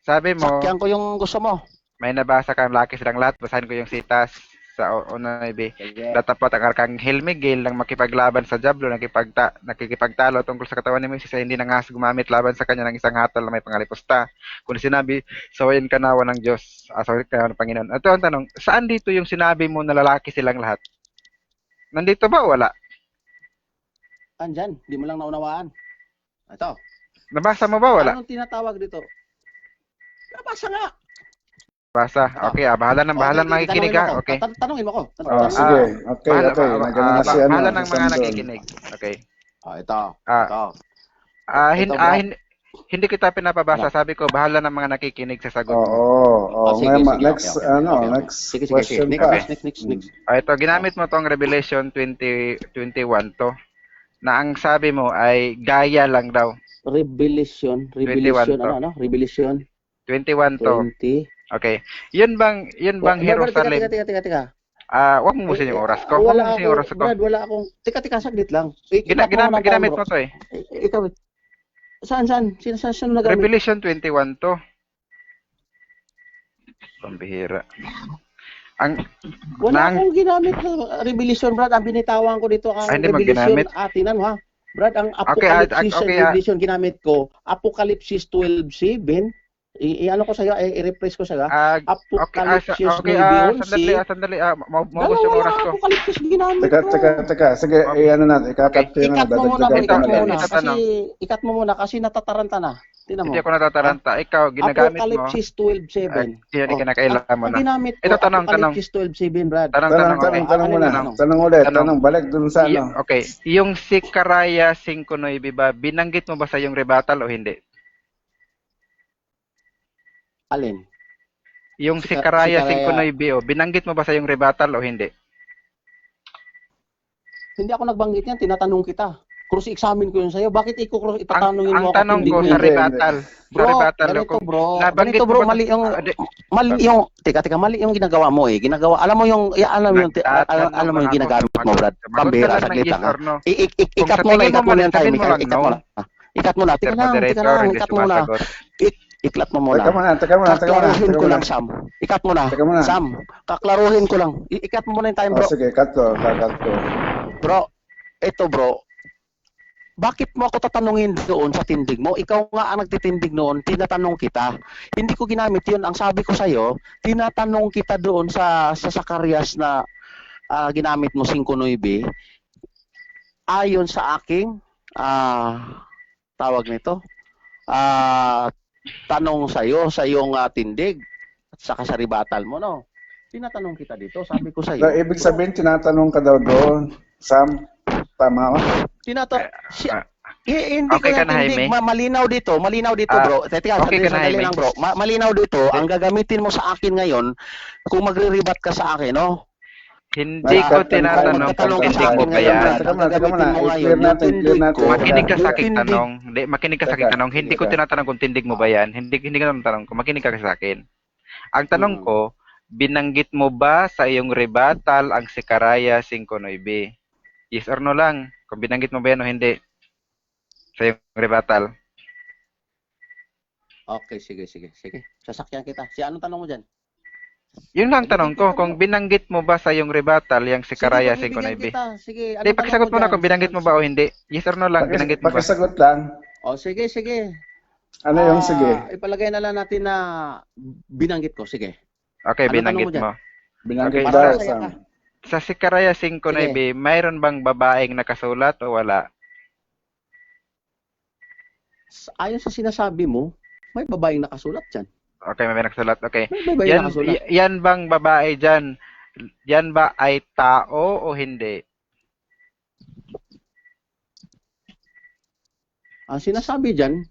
Sabi mo, Sakyan ko yung gusto mo. may nabasa kang lalaki silang lahat, basahin ko yung sitas sa 1:9. Datapot ang Arkanghel Miguel nang makipaglaban sa Diablo, nakikipagtalo tungkol sa katawan ni Moises ay hindi nangas gumamit laban sa kanya ng isang hatol na may pangalipusta. Kung sinabi, sawayin ka nawa ng Diyos, sawayin ka nawa ng Panginoon. Ito ang tanong, saan dito yung sinabi mo na lalaki silang lahat? Nandito ba o wala? Andyan, di mo lang naunawaan. Ito. Nabasa mo ba o wala? Anong tinatawag dito? Basa nga. Basa. Okay, bahala Okay, makikinig tanungin mo ha. ako. Okay. Tanungin mo ako. Oh, sige. Okay, okay. Nagano na si ano. Bahala ng si mga Sandon. nakikinig. Okay. Ito. Ah, Ito. Hin- Ito, bro. hindi kita pinapabasa. Ano? Sabi ko, bahala ng mga nakikinig sa sagot Oo, mo. oh, Sige, ngayon, sige. next, Okay. next Sige. question Next, pa. next. Ito, ginamit mo tong Revelation 20:21 to, na ang sabi mo ay gaya lang daw. Revelation, 21 to. Revelation 21 to. 20. Okay. Yun bang Jerusalem? Teka. Wag mo musin yung oras ko. Wag mo Wala musin yung oras ako, ko. Brad, wala akong... Teka, saglit lang. Ginamit mo to eh. Ikaw, saan? Saan mo nagamit? Revelation 21 to. Pambihira. Wala akong ginamit na Revelation, Brad. Ang binitawan ko dito ang hindi Revelation magginamit. atinan, ha? Brad, ang Okay, Apocalypse okay, Revelation ginamit ko, Apocalypse 12:7. I-ano ko sa'yo, i-replace ko sa'yo. Apocalypse Sandali. Maubos yung oras ko. Apocalypse ginamit ko. Teka. Sige, ano natin, ikakat ko yun. Ikat mo muna, dadagdagan ko na lang. ikat mo muna kasi natataranta na. Tingnan mo. Hindi ako natataranta. Ikaw, ginagamit mo. Apocalypse 12:7. Yan, kinakailangan mo Ang na. ginamit ko, Ito, tanong. Apocalypse 12:7, Brad. Tanong muna. Tanong. Tanong ulit. Tanong, balik dun sa ano. Okay. Yung si Karaya 5:9 ba, binanggit mo ba sa yung rebuttal o hindi? Alin? Yung Si si Ka- Karaya si Karaya- 5:9 binanggit mo ba sa yung rebuttal o hindi? Hindi ako nagbanggit yan, tinatanong kita. Cross-examine ko yun sa'yo. Bakit itatanungin mo Ang ako? tanong ko hindi, sa hindi. rebuttal. Sa Bro, rebuttal ganito kung bro. nabanggit Ganito mo bro, ba- mali yung... Ah, di- Mali yung... Teka, mali yung ginagawa mo eh. Alam mo yung Nagtatanong alam mo yung lang ako, ginagamit mo, sumagot- Brad. sumagot Pambira, ka lang ng saglit yes lang. or no. Ikat sa mo na, tingin mo ikat mo na yung sabihin time. mo lang Ikat no. mo na. Ikat mo na. Mr. Teka lang, Moderator, hindi ikat mo na. sumasagot. Iklat mo muna. Teka muna. Kaklaruhin ko lang, Sam. Ikat mo na. Teka muna. Sam, kaklaruhin ko lang. Ikat mo muna yung time, bro. Oh, sige, cut ko. Bro, eto bro. Bakit mo ako tatanungin doon sa tindig mo? Ikaw nga ang nagtitindig noon, tinatanong kita. Hindi ko ginamit yun. Ang sabi ko sa'yo, tinatanong kita doon sa Zacarias na ginamit mo 5:9. Ayon sa aking tawag nito, tanong sa'yo, sa iyong tindig at saka sa rebuttal mo, no? Tinatanong kita dito, sabi ko sa'yo. Ibig sabihin, tinatanong ka daw doon, Sam. Tama ba? Hindi Okay ko ka na, natindig. Jaime? Malinaw dito, bro. Teka, okay ka na, sandali Jaime? lang, bro. Malinaw dito, ang gagamitin mo sa akin ngayon, kung magre-rebut ka sa akin, no? Hindi ko tinatanong kung tindig mo ba yan. Teka muna. Ngayon, Clear natin. Makinig ka sa aking Tindig. tanong. Hindi, makinig ka sa aking Teka, tanong. Hindi ko teka. tinatanong kung tindig mo ba yan. Hindi ka tanong ko. Makinig ka sa akin. Ang tanong ko, binanggit mo ba sa iyong rebuttal ang si Karaya 5:9? Yes or no lang. Kung binanggit mo ba yan o hindi. Sa iyong rebuttal. Okay, sige. Sasakyan kita. Anong tanong mo dyan? Yun lang tanong ko. Kung binanggit mo ba sa iyong rebuttal yung si Karaya Sige, 5:9? Sige, Hindi, pakisagot mo na kung binanggit mo ba o hindi. Yes or no lang. Binanggit mo ba? Pakisagot lang. Sige. Ano yung sige? Ipalagay na lang natin na binanggit ko. Sige. Okay, Ano binanggit tanong mo mo. Binanggit Okay, daw, para Sam. Sa si Karaya 5:9, mayroon bang babaeng nakasulat o wala? Ayon sa sinasabi mo, may babaeng nakasulat dyan. Okay, may nakasulat. Okay. May babaeng Yan, nakasulat. yan bang babae dyan? Yan ba ay tao o hindi? Ang sinasabi dyan,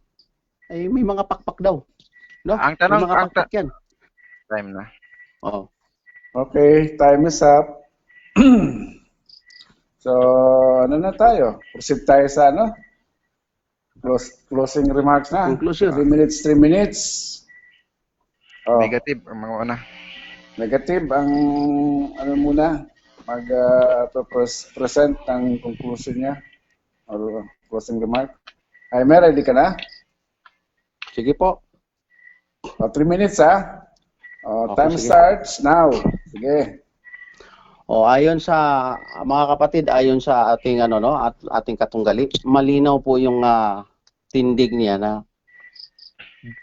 ay may mga pakpak daw. No? Ang tanong- may mga ang pakpak yan. Time na. Oo. Okay, time is up. So, ano na tayo? Proceed tayo sa ano? Closing remarks na. Conclusion. 3 minutes. Oh, Negative ang mga una. negative ang ano muna present ang conclusion niya or closing remark. Ay, ready ka na? Sige po. 3 minutes ha. Okay, Time sige. starts now. Sige. Ayon sa mga kapatid, ayon sa ating ating katunggali, malinaw po yung tindig niya na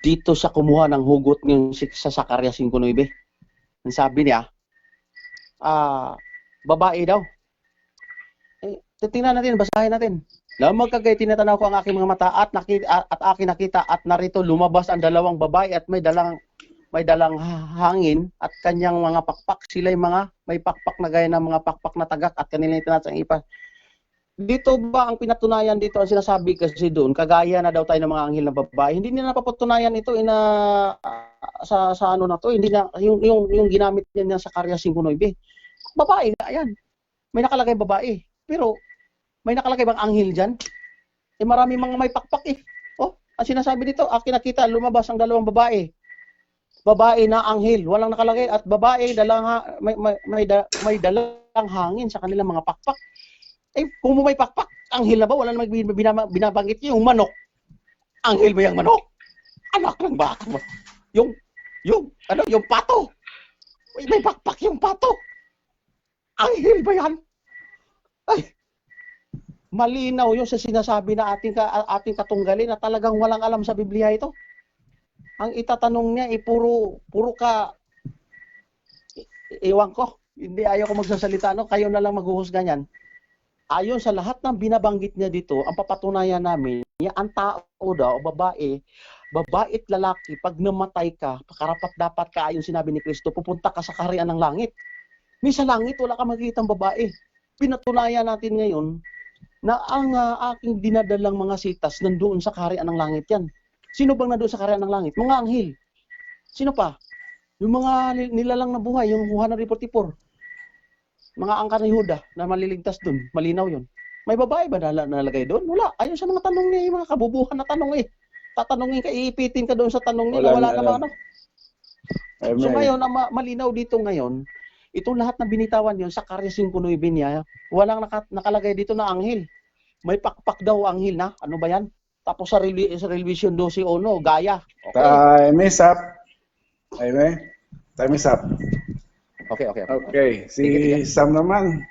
dito sa kumuha ng hugot ng sa Zacarias 5:9. Ang sabi niya, babae daw. Tingnan natin, basahin natin. Lamang kagay tinatanaw ko ang aking mga mata at aking nakita at narito lumabas ang dalawang babae at may dalang may dalang hangin at kanyang mga pakpak. Sila yung mga may pakpak na gaya ng mga pakpak na tagak at kanila itinatang ipa. Dito ba ang pinatunayan dito, ang sinasabi kasi doon, kagaya na daw tayo ng mga anghel na babae, hindi nila napapatunayan ito sa ano na to, hindi na, yung ginamit niya sa Karya 5:9. Babae nga yan. May nakalagay babae. Pero, may nakalagay bang anghel dyan? Eh marami mga may pakpak eh. Oh, ang sinasabi dito, akin nakita, lumabas ang dalawang babae. Babae na anghel, walang nakalagay, at babae, may dalang hangin sa kanilang mga pakpak. Eh, kung may pakpak, anghel na ba? Wala namang binabanggit niyo. Yung manok. Anghel ba yung manok? Anak ng baka ba? Yung pato. May pakpak yung pato. Anghel ba yan? Ay, malinaw yun sa sinasabi na ating katunggali na talagang walang alam sa Biblia ito. Ang itatanong niya, puro ka, iwan ko. Hindi, ayaw ko magsasalita, no? Kayo na lang maghuhusga niyan. Ayon sa lahat ng binabanggit niya dito, ang papatunayan namin, ang tao daw, babae at lalaki, pag namatay ka, karapat-dapat ka, ayon sinabi ni Kristo, pupunta ka sa kaharian ng langit. May sa langit, wala ka makikitang babae. Pinatunayan natin ngayon na ang aking dinadalang mga sitas nandoon sa kaharian ng langit yan. Sino bang nandoon sa kaharian ng langit? Mga anghel. Sino pa? Yung mga nilalang na buhay, yung 144. Mga angka ni Huda na maliligtas doon. Malinaw yun. May babae ba nalagay doon? Wala. Ayun sa mga tanong niya, yung mga kabubuhan na tanong eh. Tatanungin ka, iipitin ka doon sa tanong niya, wala naman ano. So ngayon, ang malinaw dito ngayon, itong lahat na binitawan yun sa Karya 5:9 niya, walang nakalagay dito na anghel. May pakpak daw anghel na. Ano ba yan? Tapos sa Revelation 12:1, gaya. Okay. Time is up. Time is up. Okay. Okay, si Sam naman.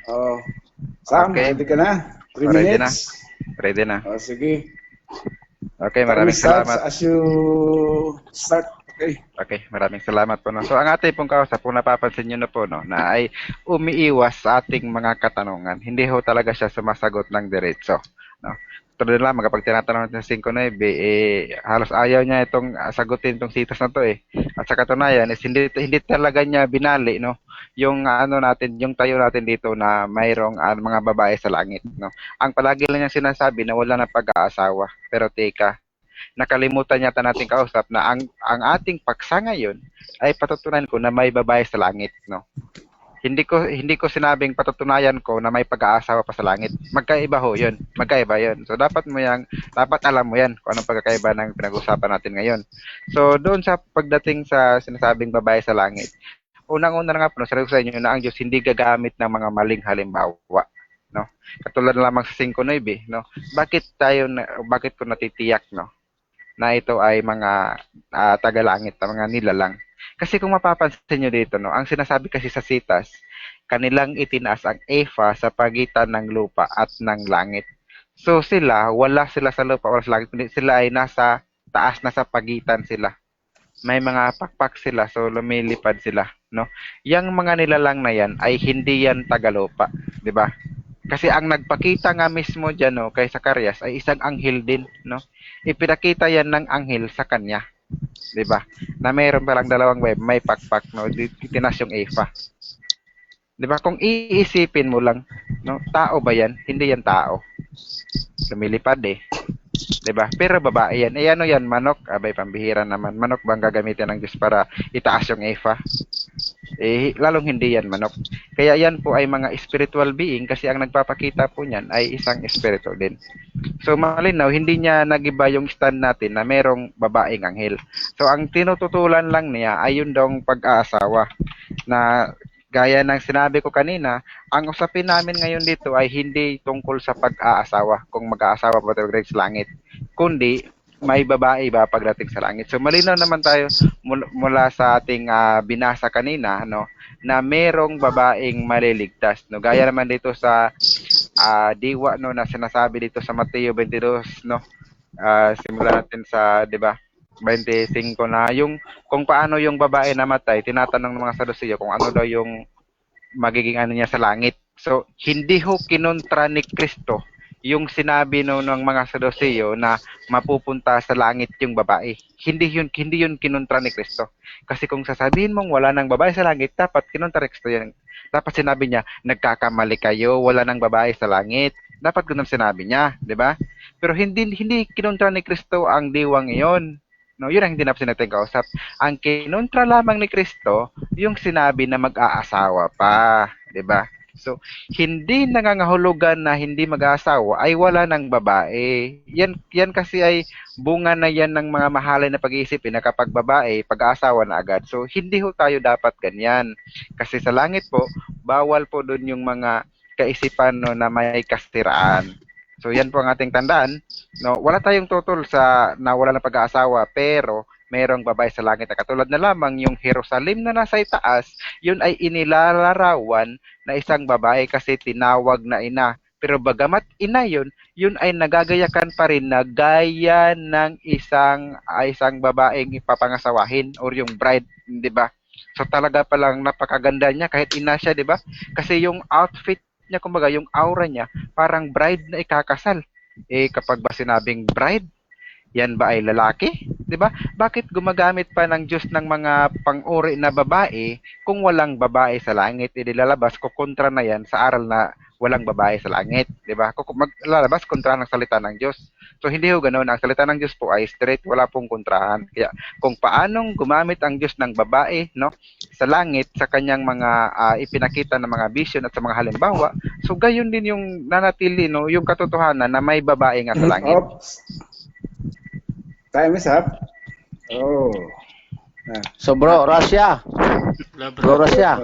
Oh, Sam, Okay. ready ka na? 3 Ready minutes. Ready na. Oh, sige. Okay, Time maraming starts salamat. as you start. Okay. Okay, maraming salamat po. No? So, ang ating pong kausap, kung napapansin nyo na po, no, na ay umiiwas sa ating mga katanungan. Hindi ho talaga siya sumasagot ng diretso. No? Tulad lang, kapag tinatanong natin sa 5:9, halos ayaw niya itong sagutin itong sitas na to eh. At sa katunayan, is hindi talaga niya binali, no? Yung yung tayo natin dito na mayroong mga babae sa langit, no? Ang palagi lang niya sinasabi na wala na pag-aasawa. Pero teka, nakalimutan yata natin kausap na ang ating paksa ngayon ay patutunan ko na may babae sa langit, no? Hindi ko sinabing patutunayan ko na may pag-aasawa pa sa langit. Magkaiba ho 'yun. Magkaiba 'yun. So dapat alam mo 'yan kung anong pagkakaiba ng pinag-usapan natin ngayon. So doon sa pagdating sa sinasabing babae sa langit, unang-una nga po, sabi ko sa inyo na ang Diyos hindi gagamit ng mga maling halimbawa, no? Katulad lamang sa 5:9, no? Bakit ko natitiyak, no, na ito ay mga taga-langit, mga nilalang. Kasi kung mapapansin nyo dito, no, ang sinasabi kasi sa sitas, kanilang itinaas ang Efa sa pagitan ng lupa at ng langit. So wala sila sa lupa, wala sa langit, sila ay nasa taas, nasa pagitan sila. May mga pakpak sila, so lumilipad sila, no? Yang mga nilalang na yan ay hindi yan tagalupa, di ba? Kasi ang nagpakita nga mismo diyan, no, kay Zacarias ay isang anghel din, no? Ipinakita yan ng anghel sa kanya, di ba? Na mayroon palang dalawang web, may pakpak, no? Tinaas yung Efa. Di ba? Kung iisipin mo lang, no, tao ba yan? Hindi yan tao. Lumilipad eh. Diba? Pero babae yan. Ano yan? Manok? Abay, pambihira naman. Manok bang gagamitin ng Diyos para itaas yung Efa? Lalong hindi yan manok. Kaya yan po ay mga spiritual being kasi ang nagpapakita po niyan ay isang espiritu din. So malinaw, hindi niya nagiba yung stand natin na merong babaeng anghel. So ang tinututulan lang niya ay yun daw pag-aasawa na gaya ng sinabi ko kanina, ang usapin namin ngayon dito ay hindi tungkol sa pag-aasawa, kung mag-aasawa ba tayo sa langit, kundi may babae ba pagdating sa langit. So malinaw naman tayo mula sa ating binasa kanina, no, na merong babaeng maliligtas, no. Gaya naman dito sa diwa, no, na sinasabi dito sa Mateo 22, no. Simulan natin sa, 'di ba? 25 na yung kung paano yung babae namatay, tinatanong ng mga Saduceo kung ano daw yung magiging ano niya sa langit. So, hindi ho kinontra ni Kristo yung sinabi no ng mga Saduceo na mapupunta sa langit yung babae. Hindi yun kinontra ni Kristo. Kasi kung sasabihin mong wala nang babae sa langit, dapat kinontra ni Kristo yan. Dapat sinabi niya, nagkakamali kayo, wala nang babae sa langit. Dapat ganun sinabi niya, di ba? Pero hindi kinontra ni Kristo ang diwang iyon. No, yun ang hindi natin kausap. Ang kinontra lamang ni Kristo, yung sinabi na mag-aasawa pa, 'di ba? So, hindi nangangahulugan na hindi mag-aasawa ay wala ng babae. Yan kasi ay bunga na yan ng mga mahalay na pag-iisip na kapag babae, pag-aasawa na agad. So, hindi ho tayo dapat ganyan. Kasi sa langit po, bawal po doon yung mga kaisipan no, na may kasiraan. So yan po ang ating tandaan. No, wala tayong tutol sa na wala na pag-aasawa pero merong babae sa langit. Katulad na lamang yung Jerusalem na nasa itaas, yun ay inilalarawan na isang babae kasi tinawag na ina. Pero bagamat ina yun ay nagagayakan pa rin na gaya ng isang babaeng ipapangasawahin or yung bride, di ba? So talaga palang napakaganda niya kahit ina siya, di ba? Kasi yung outfit niya, kumbaga, yung aura niya, parang bride na ikakasal. Eh, kapag ba sinabing bride, yan ba ay lalaki? Di ba? Bakit gumagamit pa ng Diyos ng mga pang-uri na babae kung walang babae sa langit? Inilalabas ko kontra na yan sa aral na walang babae sa langit. Di ba? Maglalabas kontra ng salita ng Diyos. So, hindi ho ganoon. Ang salita ng Diyos po ay straight, wala pong kontrahan. Kaya, kung paanong gumamit ang Diyos ng babae, no, sa langit, sa kanyang mga ipinakita ng mga vision at sa mga halimbawa, so gayon din yung nanatili, no, yung katotohanan na may babae nga sa langit. Oops. Time is up. Oh. So bro, Russia. Hello, Bro, bro. Russia.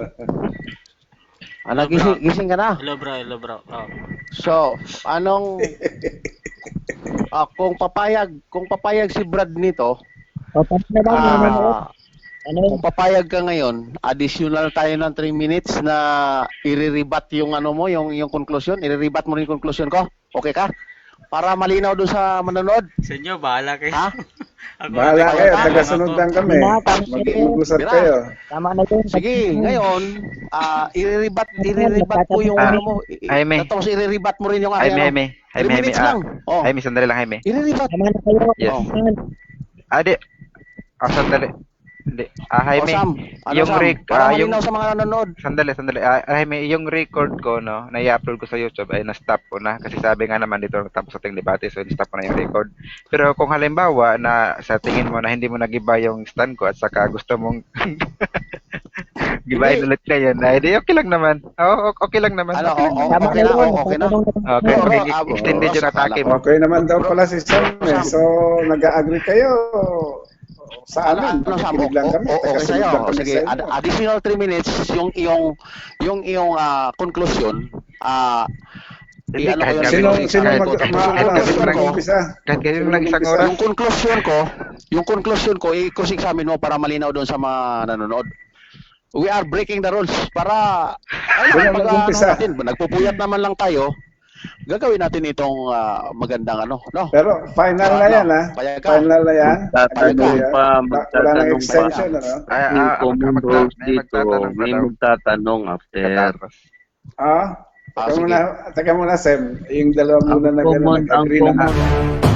Gising ka na? Hello, bro. Oh. So, anong kung papayag si Brad nito, kung papayag ka ngayon, additional tayo ng 3 minutes na i-rebat yung ano mo, yung conclusion, i-rebat mo rin yung conclusion ko. Okay ka? Para malinaw doon sa manonood. Sa inyo, bahala kayo. Ha? Ako, Bahala kayo, ako. tagasunod lang kami. Mag-uusap Mira. kayo. Sige, ngayon, i-rebat ko yung ano mo. Jaime. Tapos i-rebat mo rin yung aking ano. Jaime. 3 minutes lang. Oh. Jaime, sandali lang, Jaime. I-rebat. Yes. Oh. Ade. Sandali. Hindi. Jaime, Sam, yung Sam? Para malinaw sa mga nanonood. Sandali. Jaime, yung record ko, no, na i-upload ko sa YouTube ay na-stop ko na. Kasi sabi nga naman dito natapos ating debate, so na-stop ko na yung record. Pero kung halimbawa na sa tingin mo na hindi mo nagiba yung stand ko at saka gusto mong gibahin ulit ngayon, ay di okay lang naman. Okay lang naman. Ano, okay na. Okay. Extended yung atake mo. Okay naman daw pala si Sam eh. So, nag-agree kayo sa amin. Sam? Nakikinig lang kami. Okay Tagasunod sa'yo. lang kami Sige, sa inyo. additional 3 minutes yung iyong conclusion. Hindi, i-ano ko kahit yun, Sino conclusion ko. mag-umpisa? Kahit ganyan lang isang oras. Yung conclusion ko, i-examine mo para malinaw doon sa mga nanonood. We are breaking the rules para Sino mag-umpisa? nagpupuyat naman lang tayo. Gagawin natin itong magandang ano, no? Pero final na yan, ha? Payag ka. Final na yan. Magtatanong pa, Wala nang extension, ano? Yung common rules dito, may magtatanong after. Teka muna, Sem. Yung dalawa muna na gano'n, Ang nag-agree naman. common